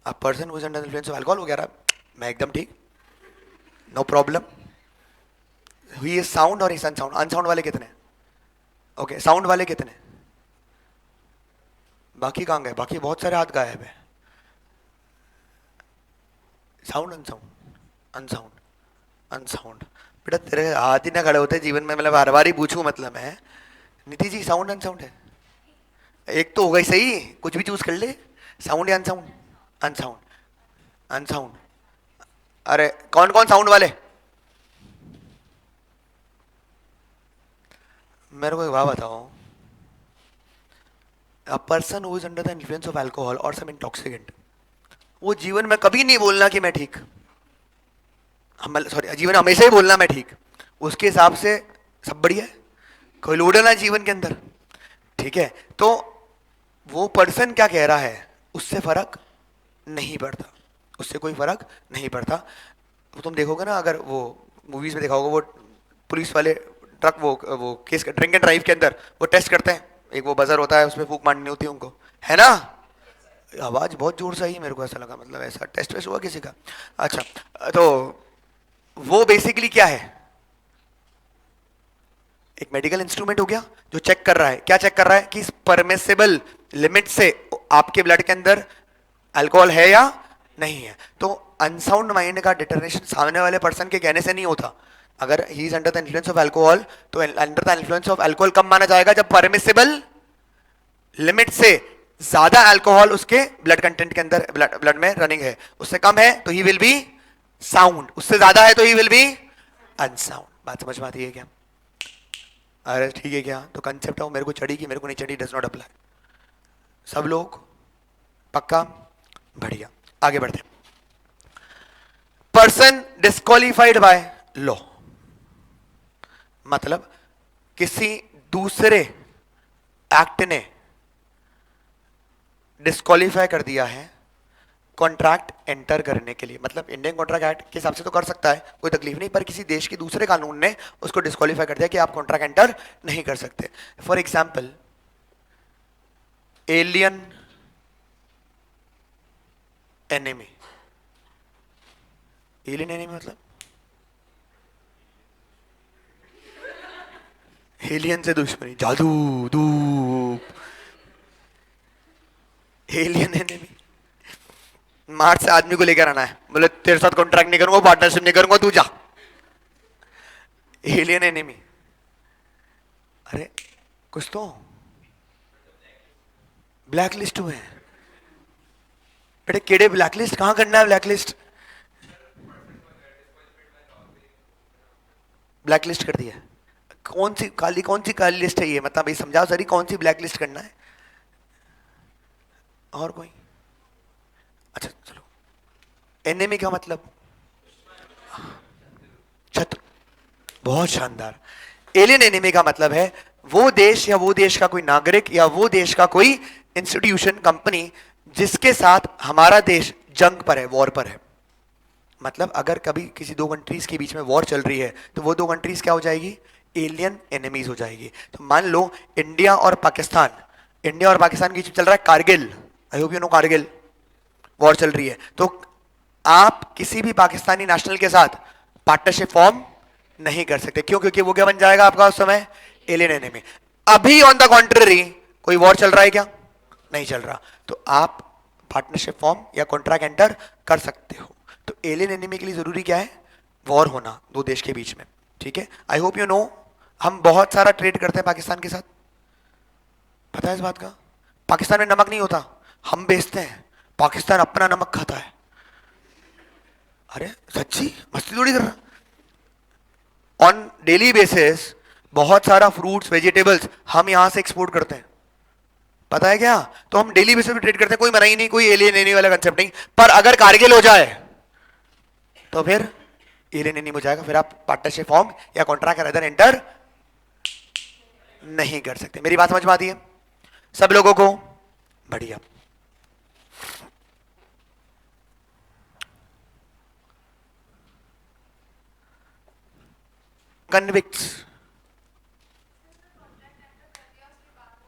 A person who is under the influence of alcohol, वो कह रहा है मैं एकदम ठीक, no problem. He is sound or he is unsound? Unsound वाले कितने? Okay, sound वाले कितने? बाकी कहाँ गए? बाकी बहुत सारे हाथ गायब है. Sound unsound, unsound, unsound. बेटा तेरे हाथ ही ना खड़े होते जीवन में, मतलब हर बार ही पूछूं मतलब है. नीति जी साउंड अनसाउंड है? एक तो हो गई सही, कुछ भी चूज कर ले. साउंड या अनसाउंड? अनसाउंड. अनसाउंड. अरे कौन कौन साउंड वाले? मेरे को एक बात बताओ. अ person who is under the influence of alcohol और सम इंटॉक्सिकेंट, वो जीवन में कभी नहीं बोलना कि मैं ठीक, हम सॉरी जीवन में हमेशा ही बोलना मैं ठीक. उसके हिसाब से सब बढ़िया है, कोई लोड ना जीवन के अंदर. ठीक है, तो वो पर्सन क्या कह रहा है उससे फर्क नहीं पड़ता, उससे कोई फर्क नहीं पड़ता. वो तुम देखोगे ना, अगर वो मूवीज में देखा होगा, वो पुलिस वाले ट्रक वो केस ड्रिंक एंड ड्राइव के अंदर वो टेस्ट करते हैं, एक वो बजर होता है उसमें फूक मारनी होती है उनको, है ना. आवाज बहुत जोर से आई मेरे को, ऐसा लगा मतलब ऐसा टेस्ट वेस्ट हुआ किसी का. अच्छा, तो वो बेसिकली क्या है, एक मेडिकल इंस्ट्रूमेंट हो गया जो चेक कर रहा है. क्या चेक कर रहा है कि इस परमिसिबल लिमिट से आपके ब्लड के अंदर अल्कोहल है या नहीं है. तो अनसाउंड माइंड का डिटरमिनेशन सामने वाले पर्सन के कहने से नहीं होता. अगर he is under the influence of alcohol, तो under the influence of alcohol कब माना जाएगा? जब परमिसिबल लिमिट से ज्यादा अल्कोहल उसके ब्लड कंटेंट के अंदर ब्लड में रनिंग है. उससे कम है तो ही विल बी साउंड, उससे ज्यादा है तो ही विल बी अनसाउंड. बात समझ में आती है क्या? अरे ठीक है क्या, तो कंसेप्ट है मेरे को चढ़ी कि मेरे को नहीं चढ़ी डज नॉट अप्लाई. सब लोग पक्का? बढ़िया, आगे बढ़ते. पर्सन डिस्क्वालिफाइड बाय लॉ, मतलब किसी दूसरे एक्ट ने डिस्क्वालीफाई कर दिया है कॉन्ट्रैक्ट एंटर करने के लिए. मतलब इंडियन कॉन्ट्रैक्ट एक्ट के हिसाब से तो कर सकता है, कोई तकलीफ नहीं, पर किसी देश के दूसरे कानून ने उसको डिस्क्वालीफाई कर दिया कि आप कॉन्ट्रैक्ट एंटर नहीं कर सकते. For example, alien enemy. Alien enemy मतलब एलियन से दुश्मनी, जादू धूप. एलियन एनिमी, मार्च से आदमी को लेकर आना है, बोले तेरे साथ कॉन्ट्रैक्ट नहीं करूंगा, पार्टनरशिप नहीं करूंगा, तू जा. Alien enemy. अरे कुछ तो ब्लैक लिस्ट हुए हैं बेटे. केड़े ब्लैक लिस्ट, कहां करना है ब्लैक लिस्ट? ब्लैक लिस्ट कर दिया. कौन सी काली, कौन सी काली लिस्ट है ये, मतलब ये समझाओ सरी, कौन सी ब्लैक लिस्ट करना है? और कोई? अच्छा चलो, एनिमी का मतलब शत्रु. बहुत शानदार. एलियन एनिमी का मतलब है वो देश या वो देश का कोई नागरिक या वो देश का कोई इंस्टीट्यूशन, कंपनी जिसके साथ हमारा देश जंग पर है, वॉर पर है. मतलब अगर कभी किसी दो कंट्रीज के बीच में वॉर चल रही है तो वो दो कंट्रीज क्या हो जाएगी? एलियन एनिमीज हो जाएगी. तो मान लो इंडिया और पाकिस्तान, इंडिया और पाकिस्तान के बीच चल रहा है Kargil. I hope you know Kargil. War चल रही है, तो आप किसी भी पाकिस्तानी नेशनल के साथ पार्टनरशिप फॉर्म नहीं कर सकते. क्यों? क्योंकि वो क्या बन जाएगा आपका उस समय? Alien enemy. अभी ऑन द कॉन्ट्ररी कोई वॉर चल रहा है क्या? नहीं चल रहा, तो आप पार्टनरशिप फॉर्म या कॉन्ट्रैक्ट एंटर कर सकते हो. तो एलियन एनिमी के लिए जरूरी क्या है? वॉर होना दो देश के बीच में. ठीक है, आई होप यू नो. हम बहुत सारा ट्रेड करते हैं पाकिस्तान के साथ, पता है इस बात का? पाकिस्तान में नमक नहीं होता, हम बेचते हैं, पाकिस्तान अपना नमक खाता है. अरे सच्ची, मस्ती थोड़ी कर रहा. ऑन डेली बेसिस बहुत सारा फ्रूट्स, वेजिटेबल्स हम यहां से एक्सपोर्ट करते हैं, पता है क्या? तो हम डेली बेसिस पे ट्रेड करते हैं, कोई मना ही नहीं, कोई एलियन एनिमी वाला कंसेप्ट नहीं. पर अगर कारगिल हो जाए तो फिर एलियन एनिमी हो जाएगा, फिर आप पार्टनरशिप फॉर्म या कॉन्ट्रैक्ट अदर एंटर नहीं कर सकते. मेरी बात समझ में आती है सब लोगों को? बढ़िया. कन्विक्ट्स.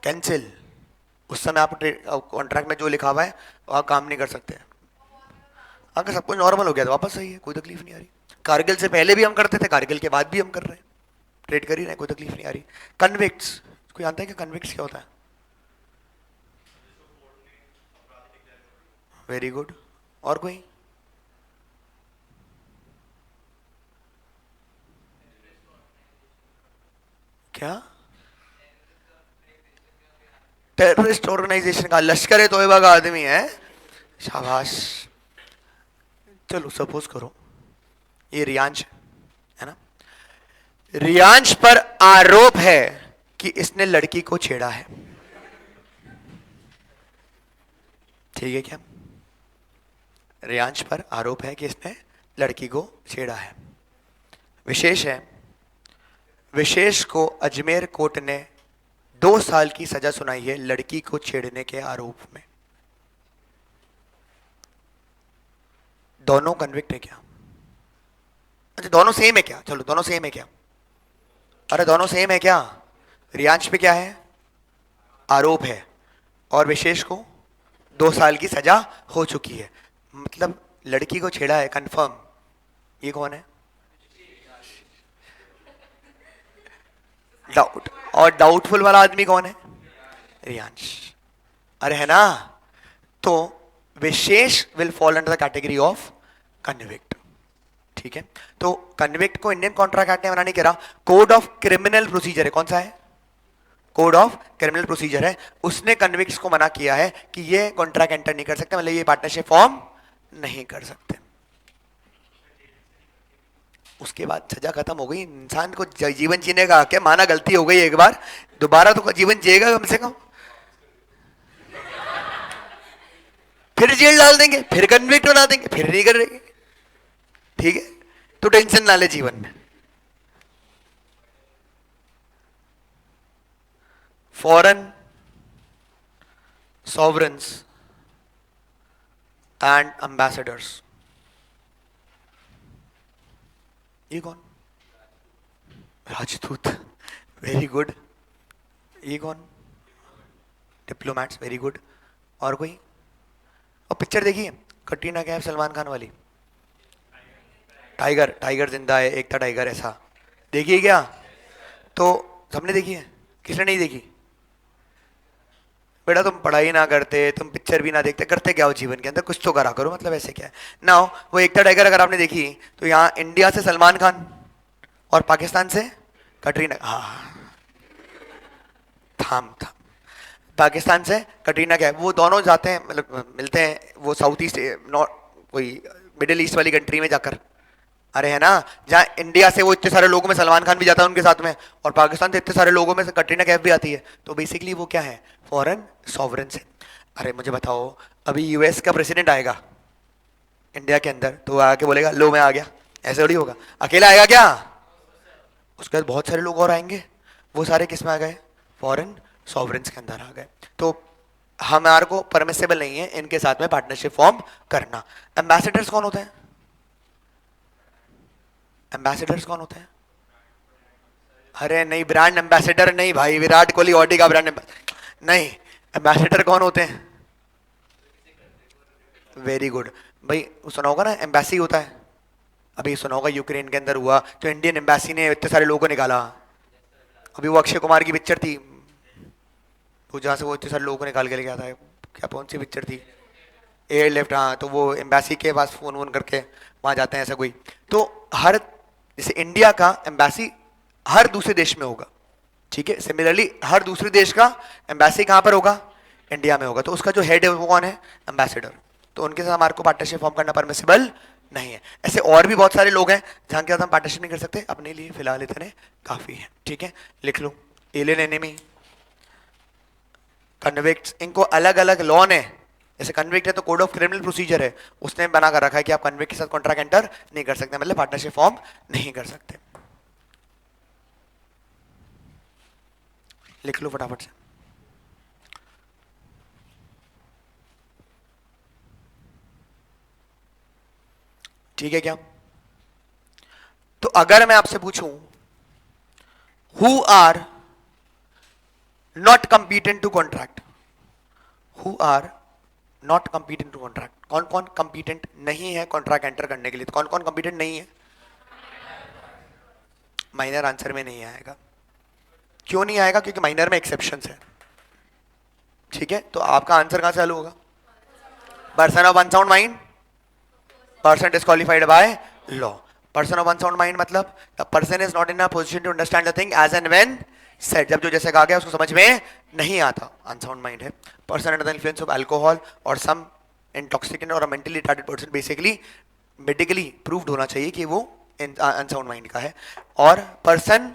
कैंसिल। उस समय आप कॉन्ट्रैक्ट में जो लिखा हुआ है वो आप काम नहीं कर सकते। अगर सब कुछ नॉर्मल हो गया तो वापस सही है, कोई तकलीफ नहीं आ रही। कारगिल से पहले भी हम करते थे, कारगिल के बाद भी हम कर रहे हैं, ट्रेड कर ही रहे हैं, कोई तकलीफ नहीं आ रही। कन्विक्ट्स, कोई जानता है कि कन्विक्ट्स क्या होता है? Very good. और कोई? क्या? टेररिस्ट ऑर्गेनाइजेशन का, लश्कर ए तोयबा का आदमी है। शाबाश। चलो सपोज करो ये रियांश है ना, रियांश पर आरोप है कि इसने लड़की को छेड़ा है, ठीक है क्या? रियांश पर आरोप है कि इसने लड़की को छेड़ा है। विशेष है, विशेष को अजमेर कोर्ट ने 2 साल की सजा सुनाई है लड़की को छेड़ने के आरोप में। दोनों कन्विक्ट है क्या? अच्छा दोनों सेम है क्या? चलो दोनों सेम है क्या? अरे दोनों सेम है क्या? रियांश पे क्या है? आरोप है, और विशेष को 2 साल की सजा हो चुकी है, मतलब लड़की को छेड़ा है कंफर्म। ये कौन है? डाउट। और डाउटफुल वाला आदमी कौन है? रियांश। अरे है ना, तो Vishesh will fall under the category of convict, ठीक है? तो कन्विक्ट को इंडियन कॉन्ट्रैक्ट एक्ट ने मना नहीं करा, कोड ऑफ क्रिमिनल प्रोसीजर है, कौन सा है? कोड ऑफ क्रिमिनल प्रोसीजर है, उसने कन्विक्ट्स को मना किया है कि ये कॉन्ट्रैक्ट एंटर नहीं कर सकते, मतलब ये पार्टनरशिप फॉर्म नहीं कर सकते। उसके बाद सजा खत्म हो गई, इंसान को जीवन जीने का हक है, माना गलती हो गई एक बार, दोबारा तो जीवन जिएगा कम से कम। फिर जेल डाल देंगे, फिर कन्विक्ट बना देंगे, फिर नहीं करेंगे, ठीक है? तो टेंशन ना ले जीवन में। फॉरेन सॉवरेंस एंड एम्बेसडर्स, ये कौन? राजदूत, वेरी गुड। ये कौन? Diplomats, very good. और कोई? और पिक्चर देखिए कटरीना कैफ सलमान खान वाली, टाइगर, टाइगर जिंदा है, एक था टाइगर ऐसा, देखिए क्या? तो सबने देखी है, किसने नहीं देखी? बेटा तुम पढ़ाई ना करते, तुम पिक्चर भी ना देखते, करते क्या हो जीवन के अंदर? कुछ तो करा करो, मतलब ऐसे क्या है ना। वो एकता टाइगर अगर आपने देखी तो यहाँ इंडिया से सलमान खान और पाकिस्तान से कटरीना, हाँ थाम थाम, पाकिस्तान से कटरीना कैफ, वो दोनों जाते हैं, मतलब मिलते हैं, वो साउथ ईस्ट नॉर्थ कोई मिडिल ईस्ट वाली कंट्री में जाकर, अरे है ना, जहाँ इंडिया से वो इतने सारे लोगों में सलमान खान भी जाता है उनके साथ में, और पाकिस्तान से इतने सारे लोगों में से कटरीना कैफ भी आती है, तो बेसिकली वो क्या है? फॉरेन सॉवरेन से। अरे मुझे बताओ, अभी यूएस का प्रेसिडेंट आएगा इंडिया के अंदर, तो आके बोलेगा लो मैं आ गया, ऐसे थोड़ी होगा, अकेला आएगा क्या? उसके बाद बहुत सारे लोग और आएंगे, वो सारे किस में आ गए? फॉरेन सॉवरेंस के अंदर आ गए। तो हमारे को परमिसेबल नहीं है इनके साथ में पार्टनरशिप फॉर्म करना। एम्बेसडर्स कौन होते हैं? एम्बेसडर्स कौन होते हैं? अरे नहीं, ब्रांड एम्बेसडर नहीं भाई, विराट कोहली ऑडी का ब्रांड नहीं, एम्बेसडर कौन होते हैं? वेरी गुड भाई, सुना होगा ना एम्बेसी होता है, अभी सुना होगा यूक्रेन के अंदर हुआ तो इंडियन एम्बेसी ने इतने सारे लोगों को निकाला। अभी वो अक्षय कुमार की पिक्चर थी, वो जहाँ से वो इतने सारे लोगों को निकाल के ले गया था, क्या कौन सी पिक्चर थी? एयर लिफ्ट, हाँ, तो वो एम्बेसी के पास फोन वोन करके वहाँ जाते हैं ऐसा कोई। तो हर, जैसे इंडिया का एम्बेसी हर दूसरे देश में होगा, ठीक है, सिमिलरली हर दूसरे देश का एम्बेसी कहाँ पर होगा? इंडिया में होगा, तो उसका जो हेड है वो कौन है? एम्बेसडर। तो उनके साथ हमारे को पार्टनरशिप फॉर्म करना परमिसिबल नहीं है। ऐसे और भी बहुत सारे लोग हैं जहाँ के साथ हम पार्टनरशिप नहीं कर सकते, अपने लिए फिलहाल इतने काफी है, ठीक है? लिख लो, एलियन एनिमी, कन्विक्ट्स, इनको अलग अलग लॉ ने, जैसे कन्विक्ट है तो कोड ऑफ क्रिमिनल प्रोसीजर है, उसने बना कर रखा है कि आप कन्विक्ट के साथ कॉन्ट्रैक्ट एंटर नहीं कर सकते, मतलब पार्टनरशिप फॉर्म नहीं कर सकते। लिख लो फटाफट से। ठीक है क्या? तो अगर मैं आपसे पूछूं who are not competent to contract, who are not competent to contract, कौन कौन कंपीटेंट नहीं है कॉन्ट्रैक्ट एंटर करने के लिए? तो कौन कौन कंपीटेंट नहीं है? माइनर आंसर में नहीं आएगा। क्यों नहीं आएगा? क्योंकि माइनर में एक्सेप्शंस है। ठीक है, तो आपका आंसर कहां से चालू होगा? Person of unsound mind, person disqualified by law. Person of unsound mind मतलब the person is not in a position to understand the thing as and when said, जब जो जैसे कहा गया उसको समझ में नहीं आता, अनसाउंड माइंड है। Person under the influence of alcohol और सम इंटॉक्सिकेंट और mentally retarded person, basically medically proved होना चाहिए कि वो अनसाउंड माइंड का है। और person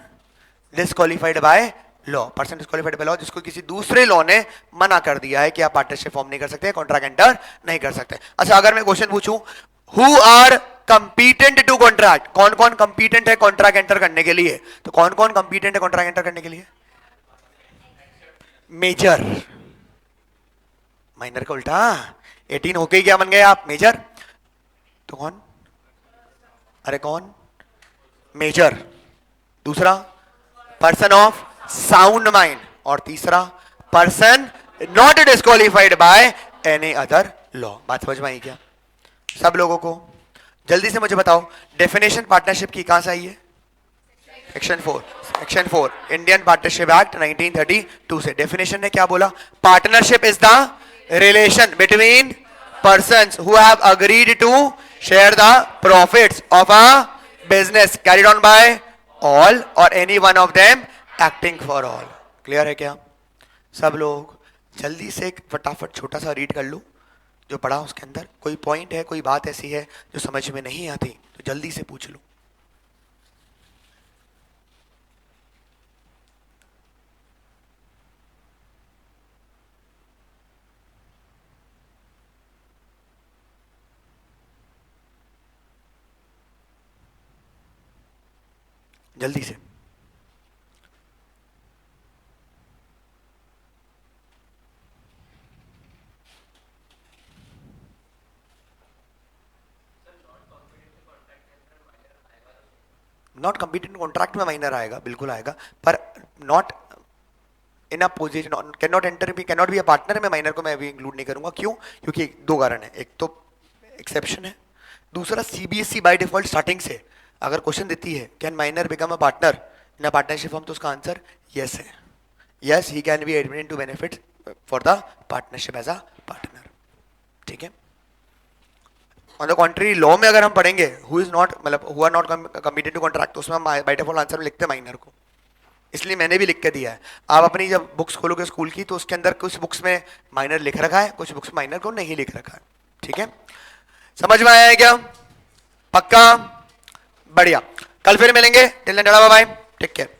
disqualified by law, person disqualified by law, जिसको किसी दूसरे लॉ ने मना कर दिया है कि आप पार्टनरशिप फॉर्म नहीं कर सकते, कॉन्ट्रैक्ट एंटर नहीं कर सकते। अच्छा, अगर मैं क्वेश्चन पूछूं who are competent to contract, कौन कौन कंपीटेंट है कॉन्ट्रैक्ट एंटर करने के लिए? तो कौन कौन कंपीटेंट है कॉन्ट्रैक्ट एंटर करने के लिए? मेजर, माइनर का उल्टा, 18 होके ही क्या बन गए आप? मेजर। तो कौन? अरे कौन? मेजर। दूसरा पर्सन ऑफ साउंड माइंड, और तीसरा person not disqualified by any other law. बात समझ में आई क्या सब लोगों को? जल्दी से मुझे बताओ डेफिनेशन पार्टनरशिप की कहां से आई है? Section 4, section 4 Indian Partnership act 1932 से। डेफिनेशन ने क्या बोला? Partnership is the relation between persons who have agreed to share the profits of a business carried on by all or any one of them acting for all। Clear है क्या सब लोग? जल्दी से एक फटाफट छोटा सा रीड कर लो जो पढ़ा उसके अंदर। कोई पॉइंट है, कोई बात ऐसी है जो समझ में नहीं आती तो जल्दी से पूछ लो। जल्दी से। नॉट कंपीटेंट कॉन्ट्रैक्ट में माइनर आएगा, बिल्कुल आएगा, पर not in a position can not enter भी, can not be a partner में माइनर को मैं भी इंक्लूड नहीं करूंगा। क्यों? क्योंकि दो कारण है, एक तो एक्सेप्शन है, दूसरा सीबीएसई बाय डिफॉल्ट स्टार्टिंग से अगर क्वेश्चन देती है can minor become a partner in a partnership firm, तो उसका आंसर यस है। Yes, he can be admitted to benefit for the partnership as a partner. ठीक है। ऑन द कॉन्ट्री लॉ में अगर हम पढ़ेंगे हु इज नॉट, मतलब who are not committed to contract, तो उसमें हम बाय डिफॉल्ट आंसर में लिखते हैं माइनर को, इसलिए मैंने भी लिख के दिया है। आप अपनी जब बुक्स खोलोगे स्कूल की तो उसके अंदर कुछ बुक्स में माइनर लिख रखा है, कुछ बुक्स में माइनर को नहीं लिख रखा है। ठीक है, समझ में आया है क्या? पक्का? बढ़िया। कल फिर मिलेंगे। Till then tata bye bye, take care.